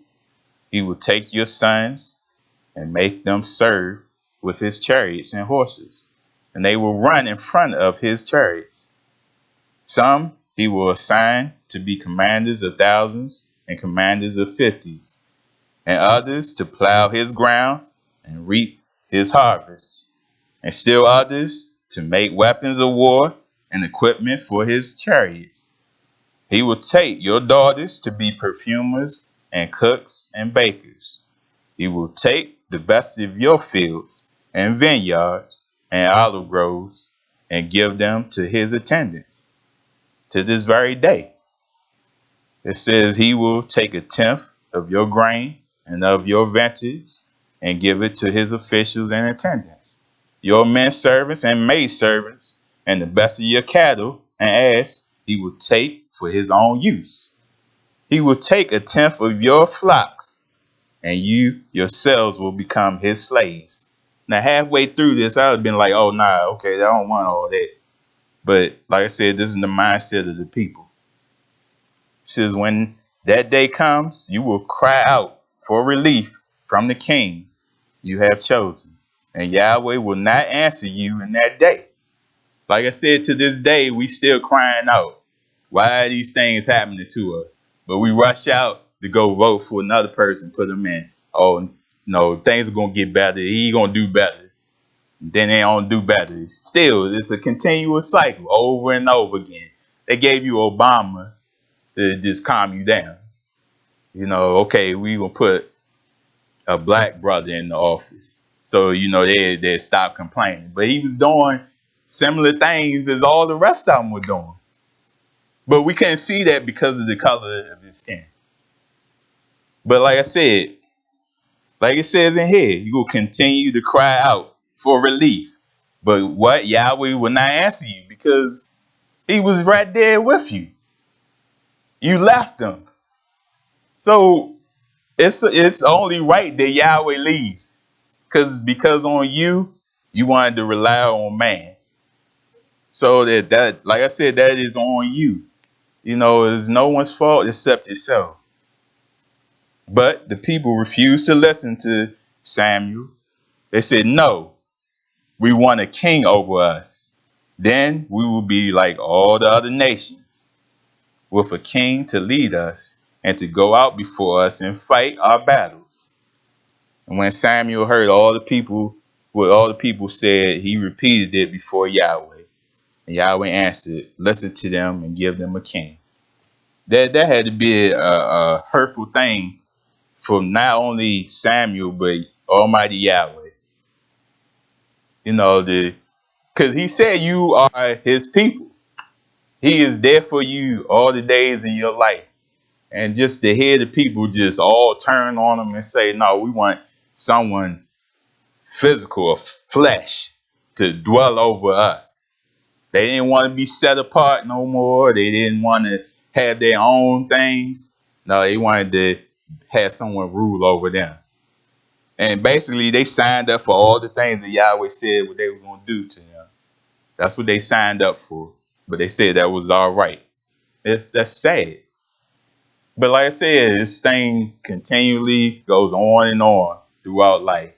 A: He will take your sons and make them serve with his chariots and horses, and they will run in front of his chariots. Some he will assign to be commanders of thousands and commanders of fifties, and others to plow his ground and reap his harvest, and still others to make weapons of war and equipment for his chariots. He will take your daughters to be perfumers and cooks and bakers. He will take the best of your fields and vineyards and olive groves and give them to his attendants. To this very day, it says he will take a tenth of your grain and of your vintage and give it to his officials and attendants, your men servants and maid servants, and the best of your cattle and ass he will take for his own use. He will take a tenth of your flocks, and you yourselves will become his slaves. Now, halfway through this, I would have been like, oh, nah, okay, I don't want all that. But like I said, this is the mindset of the people. It says, when that day comes, you will cry out for relief from the king you have chosen, and Yahweh will not answer you in that day. Like I said, to this day, we still crying out. Why are these things happening to us? But we rush out to go vote for another person, put them in. Oh, no, things are going to get better. He going to do better. Then they don't do better. Still, it's a continuous cycle over and over again. They gave you Obama to just calm you down. You know, okay, we going to put a black brother in the office. So, they stopped complaining. But he was doing similar things as all the rest of them were doing. But we couldn't see that because of the color of his skin. But like I said, like it says in here, you will continue to cry out for relief. But what? Yahweh will not answer you because he was right there with you. You left him. So it's only right that Yahweh leaves. Because on you wanted to rely on man. So that like I said, that is on you. It's no one's fault except yourself. But the people refused to listen to Samuel. They said, no, we want a king over us. Then we will be like all the other nations, with a king to lead us and to go out before us and fight our battles. And when Samuel heard what all the people said, he repeated it before Yahweh. And Yahweh answered, listen to them and give them a king. That had to be a hurtful thing for not only Samuel, but Almighty Yahweh. Because he said you are his people. He is there for you all the days in your life. And just to hear the people just all turn on him and say, no, we want someone physical or flesh to dwell over us. They didn't want to be set apart no more. They didn't want to have their own things. No, they wanted to have someone rule over them. And basically, they signed up for all the things that Yahweh said what they were going to do to them. That's what they signed up for. But they said that was all right. That's sad. But like I said, this thing continually goes on and on throughout life.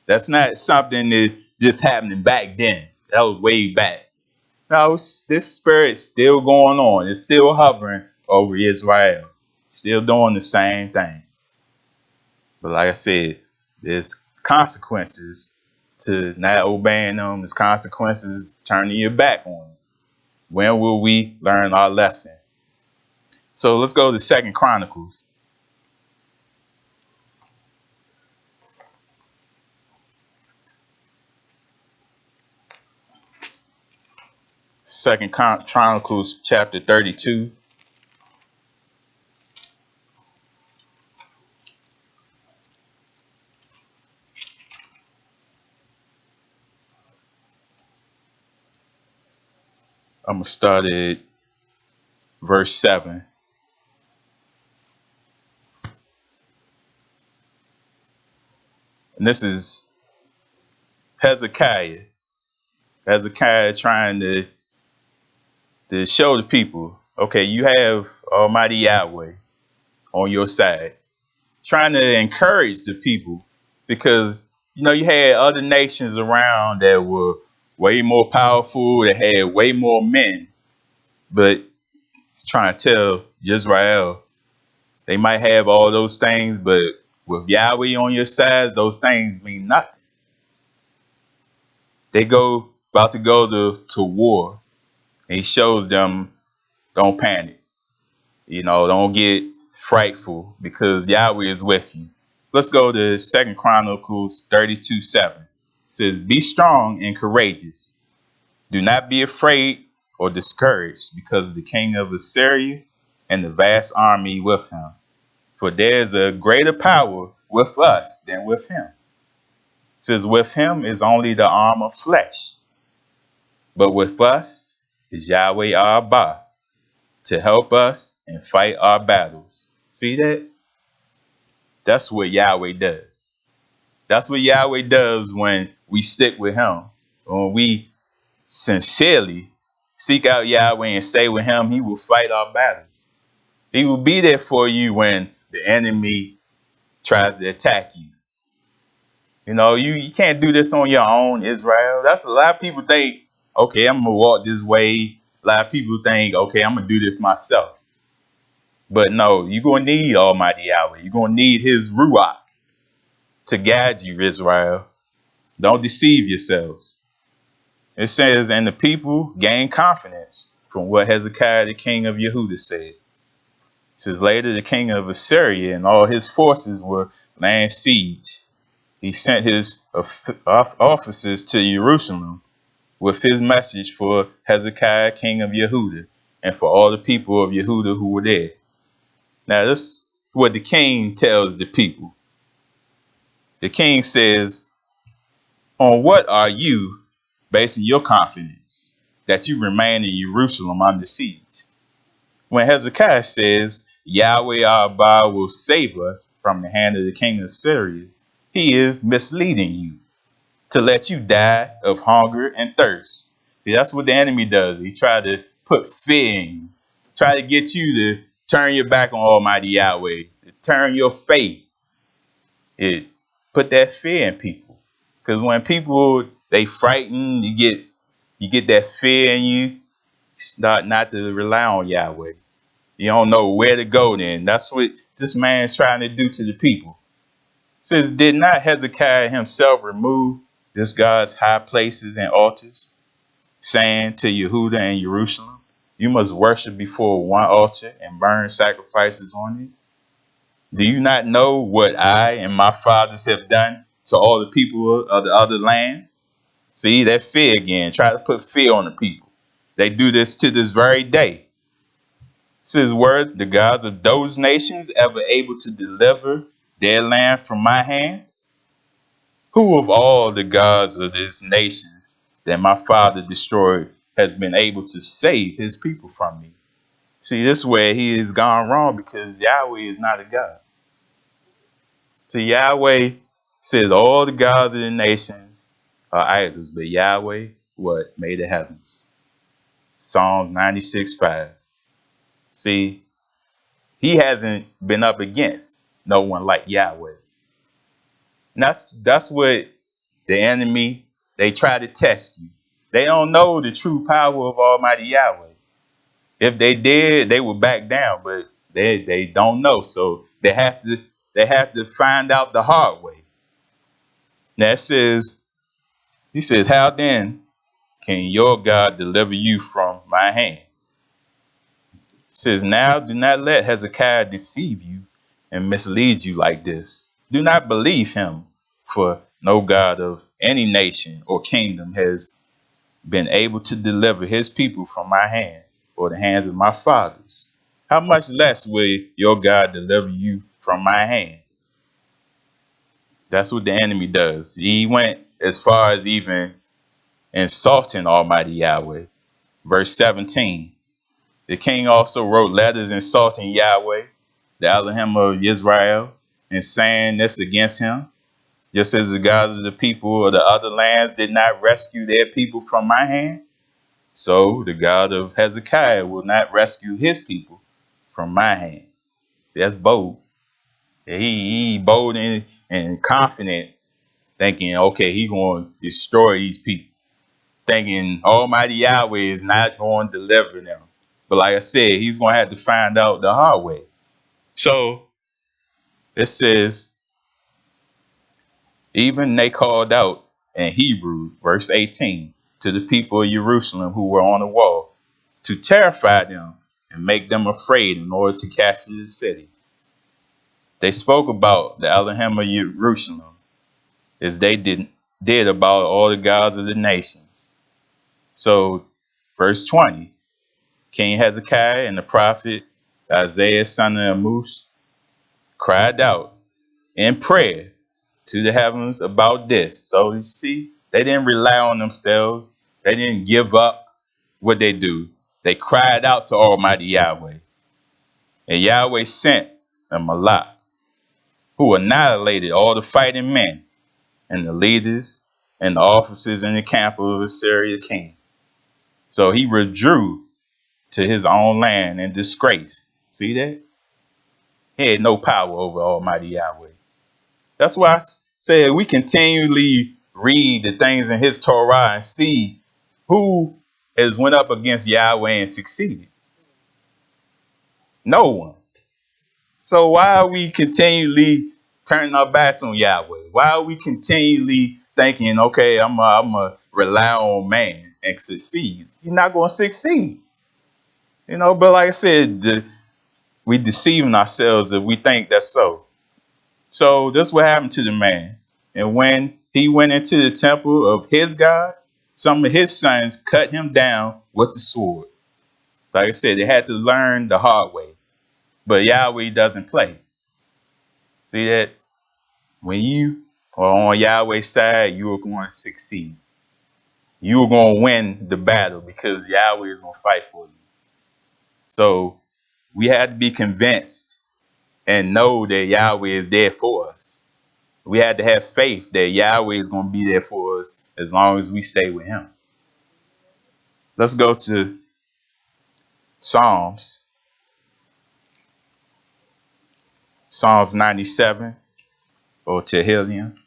A: That's not something that just happening back then. That was way back. No, this spirit's still going on. It's still hovering over Israel. Still doing the same things. But like I said, there's consequences to not obeying them. There's consequences turning your back on them. When will we learn our lesson? So let's go to 2 Chronicles. Second Chronicles chapter 32. I'm going to start at verse 7. And this is Hezekiah. Hezekiah trying to show the people, okay, you have Almighty Yahweh on your side. Trying to encourage the people because, you had other nations around that were way more powerful, that had way more men. But trying to tell Israel, they might have all those things, but with Yahweh on your side, those things mean nothing. They about to go to war. And he shows them, don't panic. Don't get frightful because Yahweh is with you. Let's go to 2 Chronicles 32:7. It says, be strong and courageous. Do not be afraid or discouraged because of the king of Assyria and the vast army with him. For there is a greater power with us than with him. It says, with him is only the arm of flesh. But with us is Yahweh our Abba to help us and fight our battles. See that? That's what Yahweh does. That's what Yahweh does when we stick with him. When we sincerely seek out Yahweh and stay with him, he will fight our battles. He will be there for you when the enemy tries to attack you. You can't do this on your own, Israel. That's a lot of people think, okay, I'm going to walk this way. A lot of people think, okay, I'm going to do this myself. But no, you're going to need Almighty Yahweh. You're going to need his Ruach to guide you, Israel. Don't deceive yourselves. It says, and the people gained confidence from what Hezekiah, the king of Yehudah, said. It says, later the king of Assyria and all his forces were laying siege. he sent his officers to Jerusalem with his message for Hezekiah, king of Yehuda, and for all the people of Yehuda who were there. Now, this is what the king tells the people. The king says, "On what are you basing your confidence that you remain in Jerusalem under siege?" When Hezekiah says, "Yahweh our God will save us from the hand of the king of Syria," he is misleading you to let you die of hunger and thirst. See, that's what the enemy does. He try to put fear in you, try to get you to turn your back on Almighty Yahweh, to turn your faith. It put that fear in people. Because when people they frightened, you get that fear in you, start not to rely on Yahweh. You don't know where to go then. That's what this man's trying to do to the people. It says, did not Hezekiah himself remove this God's high places and altars, saying to Yehuda and Jerusalem, you must worship before one altar and burn sacrifices on it? Do you not know what I and my fathers have done to all the people of the other lands? See, that fear again, try to put fear on the people. They do this to this very day. Says, were the gods of those nations ever able to deliver their land from my hand? Who of all the gods of these nations that my father destroyed has been able to save his people from me? See, this is where he has gone wrong, because Yahweh is not a God. So Yahweh says all the gods of the nations are idols, but Yahweh, what? Made the heavens. Psalms 96:5. See, he hasn't been up against no one like Yahweh. And that's what the enemy, they try to test you. They don't know the true power of Almighty Yahweh. If they did, they would back down, but they don't know. So they have to find out the hard way. Now he says, how then can your God deliver you from my hand? It says, now do not let Hezekiah deceive you and mislead you like this. Do not believe him, for no God of any nation or kingdom has been able to deliver his people from my hand or the hands of my fathers. How much less will your God deliver you from my hand? That's what the enemy does. He went as far as even insulting Almighty Yahweh. Verse 17. The king also wrote letters insulting Yahweh, the Elohim of Israel, and saying this against him, just as the gods of the people of the other lands did not rescue their people from my hand, so the God of Hezekiah will not rescue his people from my hand. See, that's bold. He bold and confident, thinking, okay, he going to destroy these people, thinking Almighty Yahweh is not going to deliver them. But like I said, he's going to have to find out the hard way. So it says, even they called out in Hebrew, verse 18, to the people of Jerusalem who were on the wall, to terrify them and make them afraid in order to capture the city. They spoke about the Elohim of Jerusalem as they did about all the gods of the nations. So, verse 20, King Hezekiah and the prophet Isaiah, son of Amos, cried out in prayer to the heavens about this. So you see, they didn't rely on themselves. They didn't give up. What they do, they cried out to Almighty Yahweh. And Yahweh sent a Malach who annihilated all the fighting men and the leaders and the officers in the camp of Assyria king. So he withdrew to his own land in disgrace. See that? He had no power over Almighty Yahweh. That's why I said we continually read the things in his Torah and see who has went up against Yahweh and succeeded. No one. So why are we continually turning our backs on Yahweh? Why are we continually thinking, okay, I'm a rely on man and succeed? You're not going to succeed. But like I said, we deceiving ourselves if we think that's so. So that's what happened to the man. And when he went into the temple of his God, some of his sons cut him down with the sword. Like I said, they had to learn the hard way. But Yahweh doesn't play. See that? When you are on Yahweh's side, you are going to succeed. You are going to win the battle because Yahweh is going to fight for you. So we have to be convinced and know that Yahweh is there for us. We had to have faith that Yahweh is going to be there for us as long as we stay with him. Let's go to Psalms. Psalms 97 or Tehillim.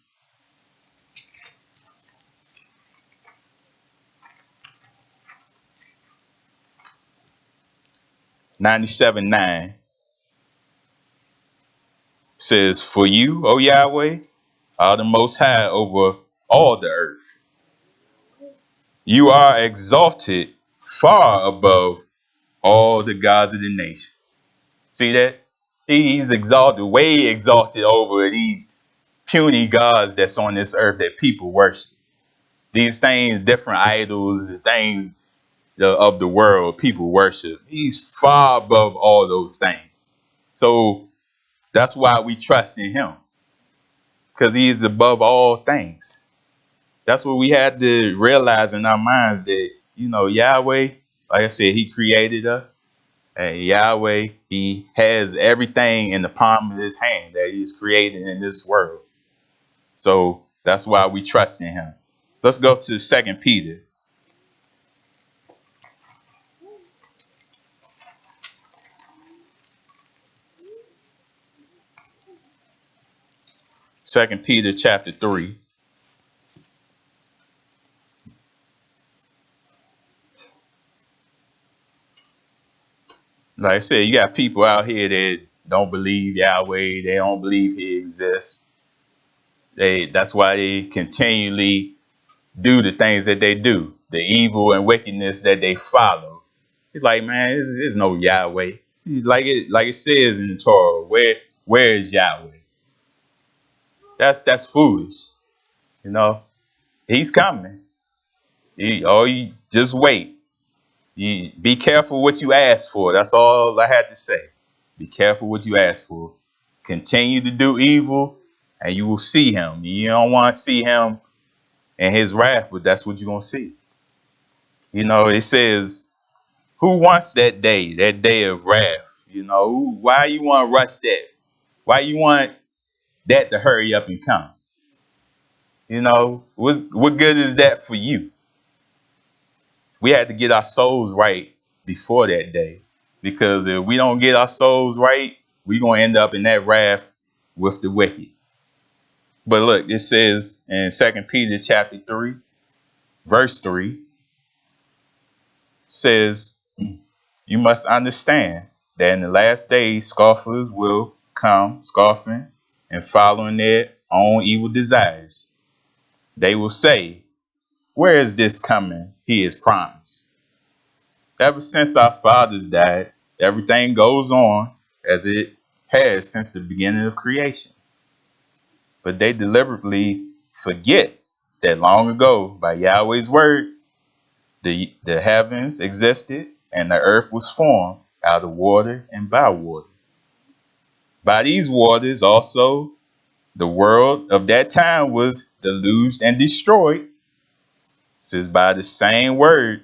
A: 97:9 says, "For you, O Yahweh, are the most high over all the earth. You are exalted far above all the gods of the nations." See that? He's exalted, way exalted over these puny gods that's on this earth that people worship. These things, different idols, the things of the world people worship. He's far above all those things. So that's why we trust in him, because he is above all things. That's what we had to realize in our minds, that, Yahweh, like I said, he created us. And Yahweh, he has everything in the palm of his hand that he's created in this world. So that's why we trust in him. Let's go to 2 Peter. 2 Peter chapter 3. Like I said, you got people out here that don't believe Yahweh. They don't believe he exists. That's why they continually do the things that they do, the evil and wickedness that they follow. It's like, man, there's no Yahweh. Like it says in the Torah, where is Yahweh? That's foolish. He's coming. You just wait. You be careful what you ask for. That's all I had to say. Be careful what you ask for. Continue to do evil, and you will see him. You don't want to see him and his wrath, but that's what you're gonna see. It says, who wants that day of wrath? Why you want to rush that? Why you want that to hurry up and come? What good is that for you? We had to get our souls right before that day. Because if we don't get our souls right, we're going to end up in that wrath with the wicked. But look, it says in 2 Peter chapter 3, verse 3, says, you must understand that in the last days, scoffers will come scoffing and following their own evil desires. They will say, where is this coming he is promised? Ever since our fathers died, everything goes on as it has since the beginning of creation. But they deliberately forget that long ago, by Yahweh's word, the heavens existed and the earth was formed out of water and by water. By these waters also, the world of that time was deluged and destroyed, since by the same word,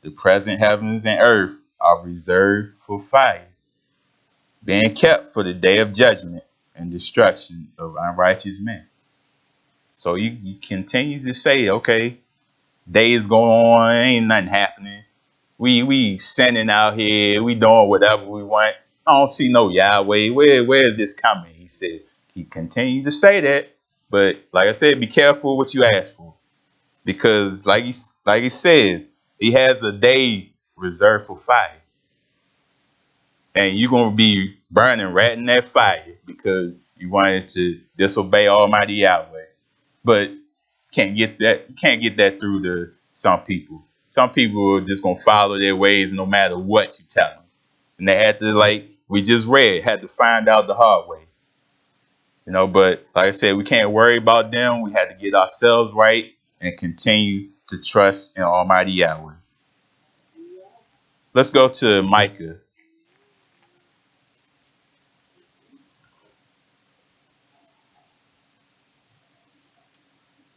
A: the present heavens and earth are reserved for fire, being kept for the day of judgment and destruction of unrighteous men. So you continue to say, okay, days going on, ain't nothing happening. We sinning out here, we doing whatever we want. I don't see no Yahweh. Where is this coming? He said. He continued to say that, but like I said, be careful what you ask for, because like he says, he has a day reserved for fire. And you're going to be burning right in that fire because you wanted to disobey Almighty Yahweh. But can't get that through to some people. Some people are just going to follow their ways no matter what you tell them. And they had to, like we just read, had to find out the hard way. But like I said, we can't worry about them. We had to get ourselves right and continue to trust in Almighty Yahweh. Let's go to Micah.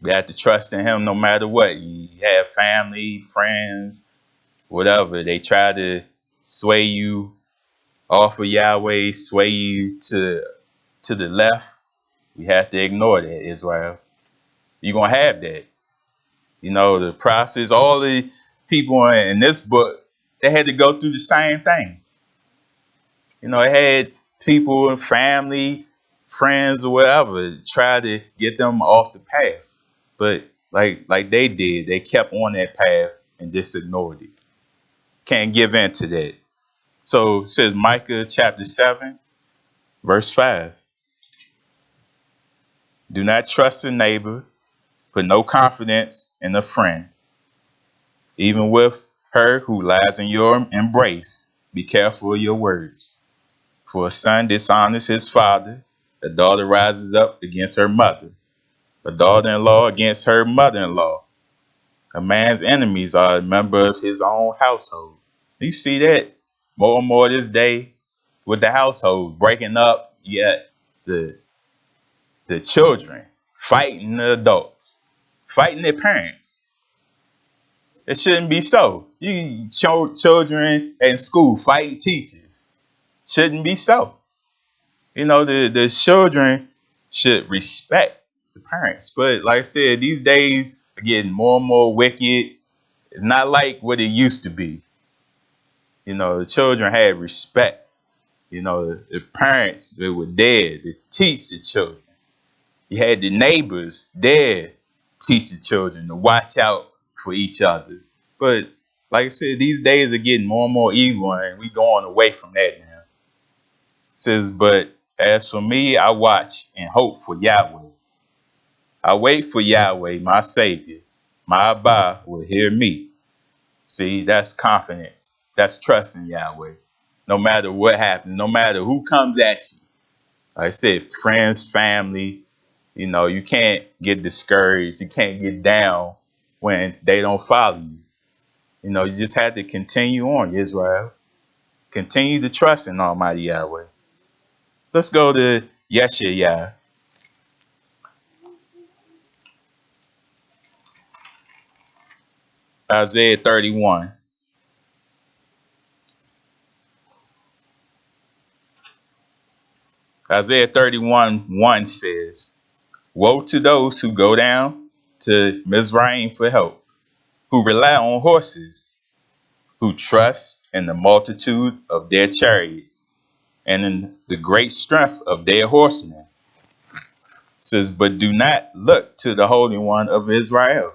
A: We have to trust in him no matter what. You have family, friends, whatever. They try to sway you off of Yahweh, sway you to the left. You have to ignore that, Israel. You're going to have that. The prophets, all the people in this book, they had to go through the same things. It had people, family, friends, or whatever, try to get them off the path. But like they did, they kept on that path and just ignored it. Can't give in to that. So it says Micah chapter 7, verse 5. Do not trust a neighbor, put no confidence in a friend. Even with her who lies in your embrace, be careful of your words. For a son dishonors his father, a daughter rises up against her mother, a daughter-in-law against her mother-in-law. A man's enemies are a member of his own household. You see that more and more this day with the household breaking up, yet the children fighting the adults, fighting their parents. It shouldn't be so. You show children in school fighting teachers. Shouldn't be so. The children should respect the parents. But like I said, these days are getting more and more wicked. It's not like what it used to be. The children had respect. The parents, they were there to teach the children. You had the neighbors there teach the children to watch out for each other. But like I said, these days are getting more and more evil, and we going away from that now. It says, but as for me, I watch and hope for Yahweh. I wait for Yahweh, my Savior. My Abba will hear me. See, that's confidence. That's trust in Yahweh. No matter what happens, no matter who comes at you. Like I said, friends, family, you can't get discouraged. You can't get down when they don't follow you. You just have to continue on, Israel. Continue to trust in Almighty Yahweh. Let's go to Yeshayah. Isaiah 31. Isaiah 31:1 says, woe to those who go down to Mizraim for help, who rely on horses, who trust in the multitude of their chariots, and in the great strength of their horsemen. It says, but do not look to the Holy One of Israel,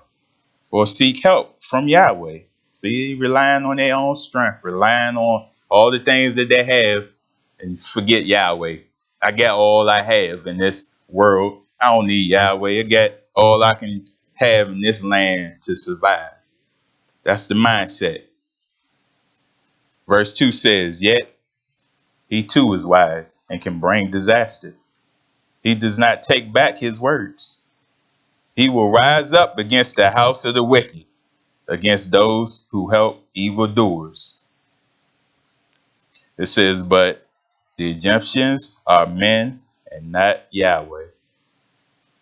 A: or seek help from Yahweh. See, relying on their own strength, relying on all the things that they have, and forget Yahweh. I got all I have in this world. I don't need Yahweh. I got all I can have in this land to survive. That's the mindset. Verse 2 says, yet he too is wise and can bring disaster. He does not take back his words. He will rise up against the house of the wicked, against those who help evildoers. It says, but the Egyptians are men and not Yahweh.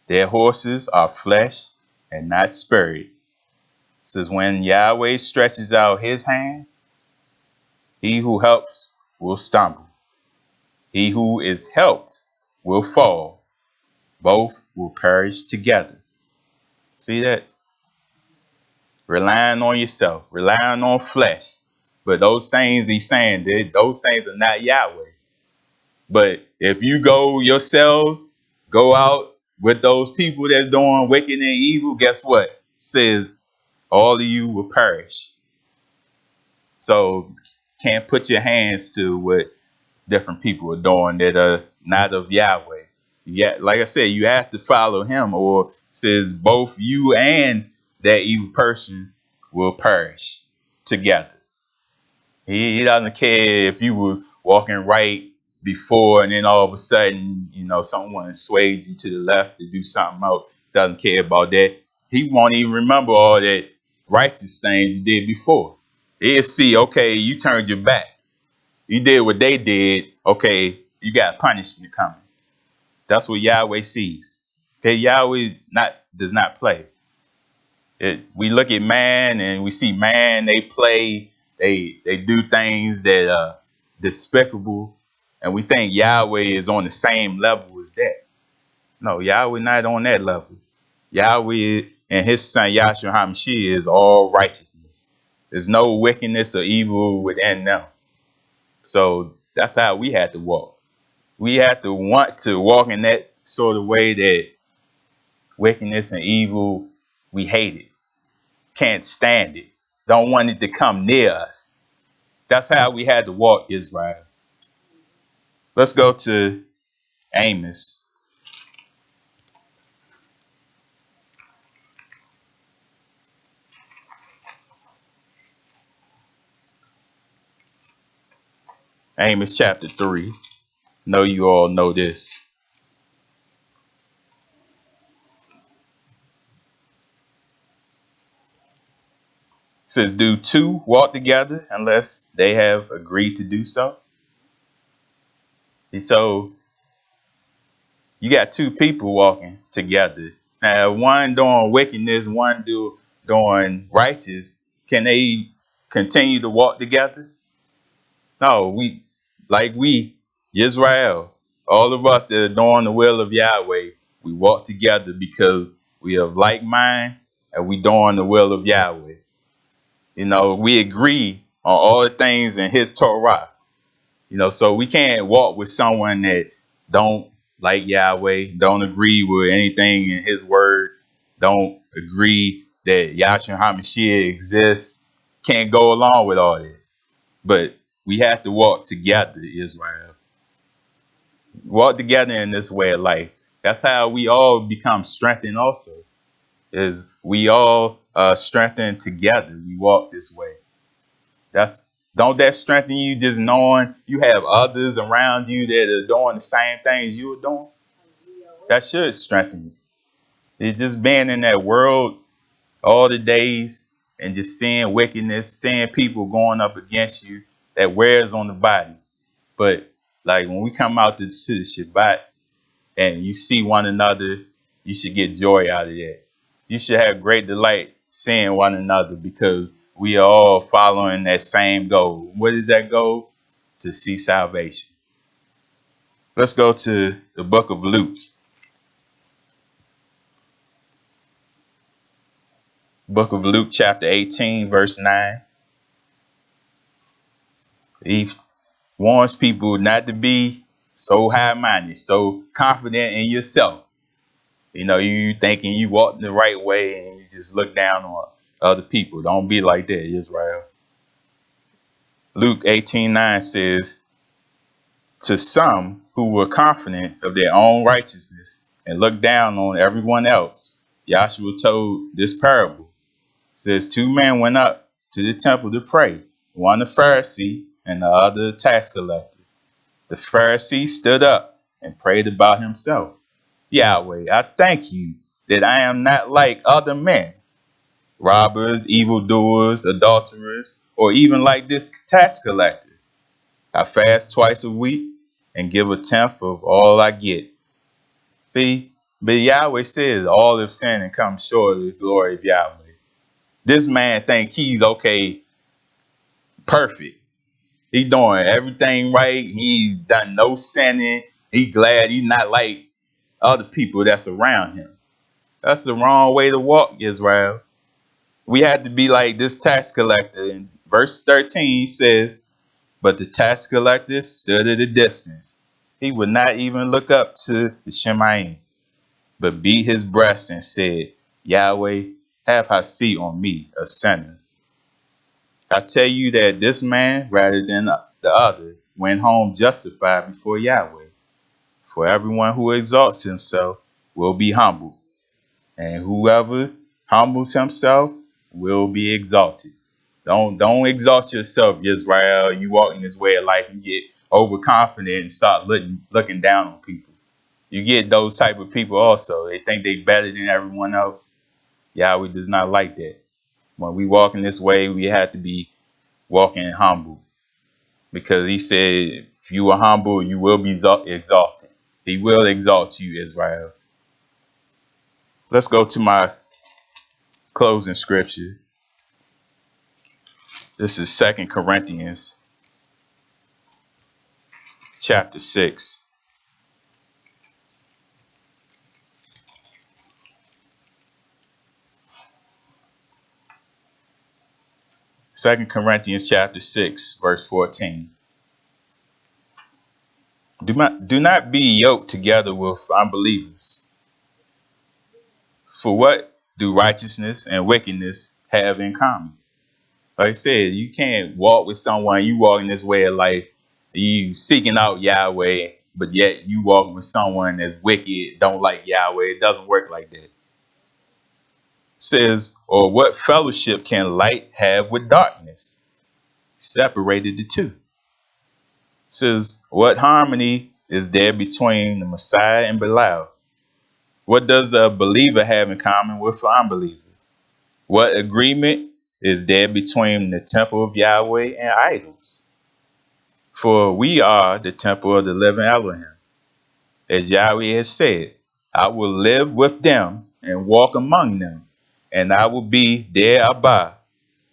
A: Their horses are flesh and not spirit. It says, when Yahweh stretches out his hand, he who helps will stumble. He who is helped will fall. Both will perish together. See that? Relying on yourself, relying on flesh. But those things he's saying, those things are not Yahweh. But if you go yourselves, go out with those people that's doing wicked and evil, guess what? It says all of you will perish. So can't put your hands to what different people are doing that are not of Yahweh. Yeah, like I said, you have to follow him, or it says both you and that evil person will perish together. He doesn't care if you was walking right before, and then all of a sudden, someone swayed you to the left to do something else. Doesn't care about that. He won't even remember all that righteous things you did before. He'll see, okay, you turned your back. You did what they did. Okay, you got punishment coming. That's what Yahweh sees. Okay, Yahweh does not play. We look at man and we see man, they play, they do things that are despicable, and we think Yahweh is on the same level as that. No, Yahweh not on that level. Yahweh and his son Yahshua HaMashiach is all righteousness. There's no wickedness or evil within them. So that's how we had to walk. We have to want to walk in that sort of way that wickedness and evil, we hate it. Can't stand it. Don't want it to come near us. That's how we had to walk, Israel. Let's go to Amos. Amos chapter 3. Know you all know this. It says, do two walk together unless they have agreed to do so? And so you got two people walking together. Now, one doing wickedness, one doing righteous. Can they continue to walk together? No, Israel, all of us that are doing the will of Yahweh, we walk together because we have like mind and we doing the will of Yahweh. We agree on all the things in his Torah. So we can't walk with someone that don't like Yahweh, don't agree with anything in his word, don't agree that Yahshua HaMashiach exists. Can't go along with all that. But we have to walk together, Israel. Walk together in this way of life. That's how we all become strengthened also. Is we all strengthen together. We walk this way. Don't that strengthen you just knowing you have others around you that are doing the same things you are doing? That should strengthen you. It's just being in that world all the days and just seeing wickedness, seeing people going up against you, that wears on the body. But like when we come out to the Shabbat and you see one another, you should get joy out of that. You should have great delight seeing one another because we are all following that same goal. What is that goal? To see salvation. Let's go to the book of Luke. Book of Luke, chapter 18, verse 9. He warns people not to be so high-minded, so confident in yourself. You thinking you walk the right way and you just look down on other people. Don't be like that, Israel. Luke 18:9 says, to some who were confident of their own righteousness and looked down on everyone else, Yahshua told this parable. It says, two men went up to the temple to pray, one a Pharisee and the other a tax collector. The Pharisee stood up and prayed about himself. Yahweh, I thank you that I am not like other men, robbers, evildoers, adulterers, or even like this tax collector. I fast twice a week and give a tenth of all I get. See, but Yahweh says all have sinned and come short of the glory of Yahweh. This man think he's okay, perfect. He doing everything right. He done no sinning. He glad he's not like other people that's around him. That's the wrong way to walk, Israel. We had to be like this tax collector. In verse 13 says, but the tax collector stood at a distance. He would not even look up to the Shemaim, but beat his breast and said, Yahweh, have mercy on me, a sinner. I tell you that this man, rather than the other, went home justified before Yahweh. For everyone who exalts himself will be humbled, and whoever humbles himself will be exalted. Don't exalt yourself, Israel. You walk in this way of life, you get overconfident and start looking down on people. You get those type of people also. They think they better than everyone else. Yahweh does not like that. When we walk in this way, we have to be walking humble. Because he said, if you are humble, you will be exalted. He will exalt you, Israel. Let's go to my closing scripture. This is 2 Corinthians chapter 6. 2 Corinthians chapter 6, verse 14. Do not be yoked together with unbelievers. For what do righteousness and wickedness have in common? Like I said, you can't walk with someone, you walking this way of life, you seeking out Yahweh, but yet you walking with someone that's wicked, don't like Yahweh. It doesn't work like that. It says, or what fellowship can light have with darkness? Separated the two. It says, what harmony is there between the Messiah and Belial? What does a believer have in common with an unbeliever? What agreement is there between the temple of Yahweh and idols? For we are the temple of the living Elohim. As Yahweh has said, I will live with them and walk among them, and I will be their Abba,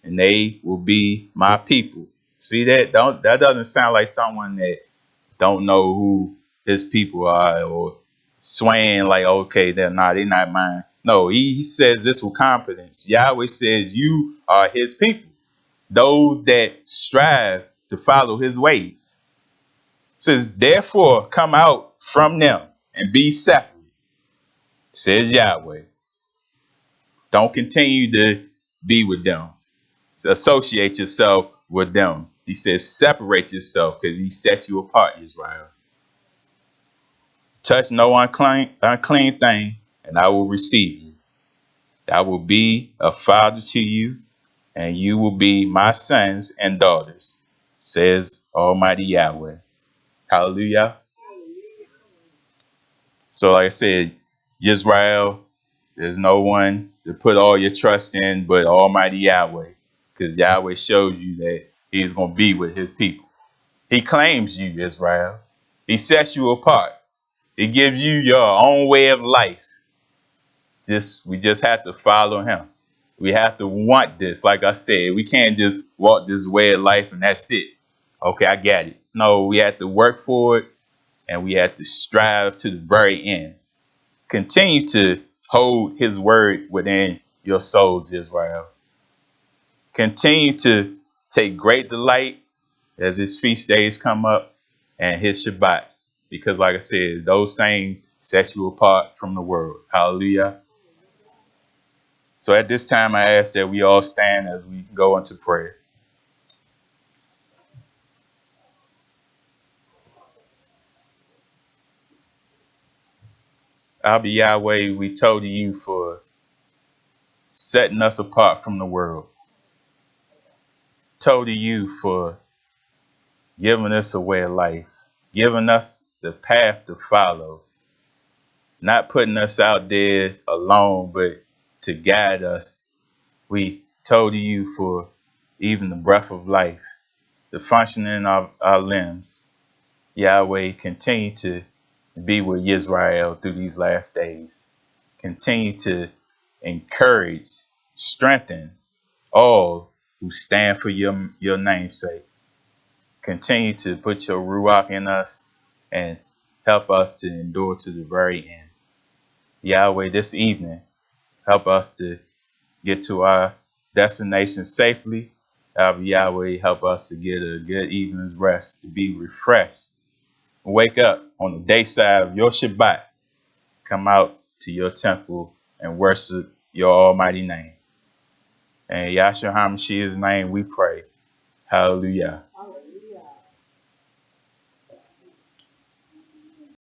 A: and they will be my people. See that? That doesn't sound like someone that don't know who his people are, or swaying like, okay, they're not mine. No, he says this with confidence. Yahweh says you are his people, those that strive to follow his ways. It says, therefore, come out from them and be separate, says Yahweh. Don't continue to be with them, to associate yourself with them. He says, separate yourself because he set you apart, Israel. Touch no unclean thing, and I will receive you. I will be a father to you, and you will be my sons and daughters, says Almighty Yahweh. Hallelujah. So like I said, Israel, there's no one to put all your trust in but Almighty Yahweh, because Yahweh shows you that he's going to be with his people. He claims you, Israel. He sets you apart. He gives you your own way of life. We just have to follow him. We have to want this. Like I said, we can't just walk this way of life and that's it. Okay, I got it. No, we have to work for it, and we have to strive to the very end. Continue to hold his word within your souls, Israel. Continue to take great delight as his feast days come up and his Shabbats. Because like I said, those things set you apart from the world. Hallelujah. So at this time, I ask that we all stand as we go into prayer. Abba Yahweh, we told you for setting us apart from the world. Told you for giving us a way of life, giving us the path to follow, not putting us out there alone, but to guide us. We told you for even the breath of life, the functioning of our limbs. Yahweh, continue to be with Israel through these last days. Continue to encourage, strengthen all who stand for your name's sake. Continue to put your ruach in us and help us to endure to the very end. Yahweh, this evening, help us to get to our destination safely. Yahweh, help us to get a good evening's rest, to be refreshed. Wake up on the day side of your Shabbat. Come out to your temple and worship your almighty name. In Yahshua HaMashiach's name we pray. Hallelujah.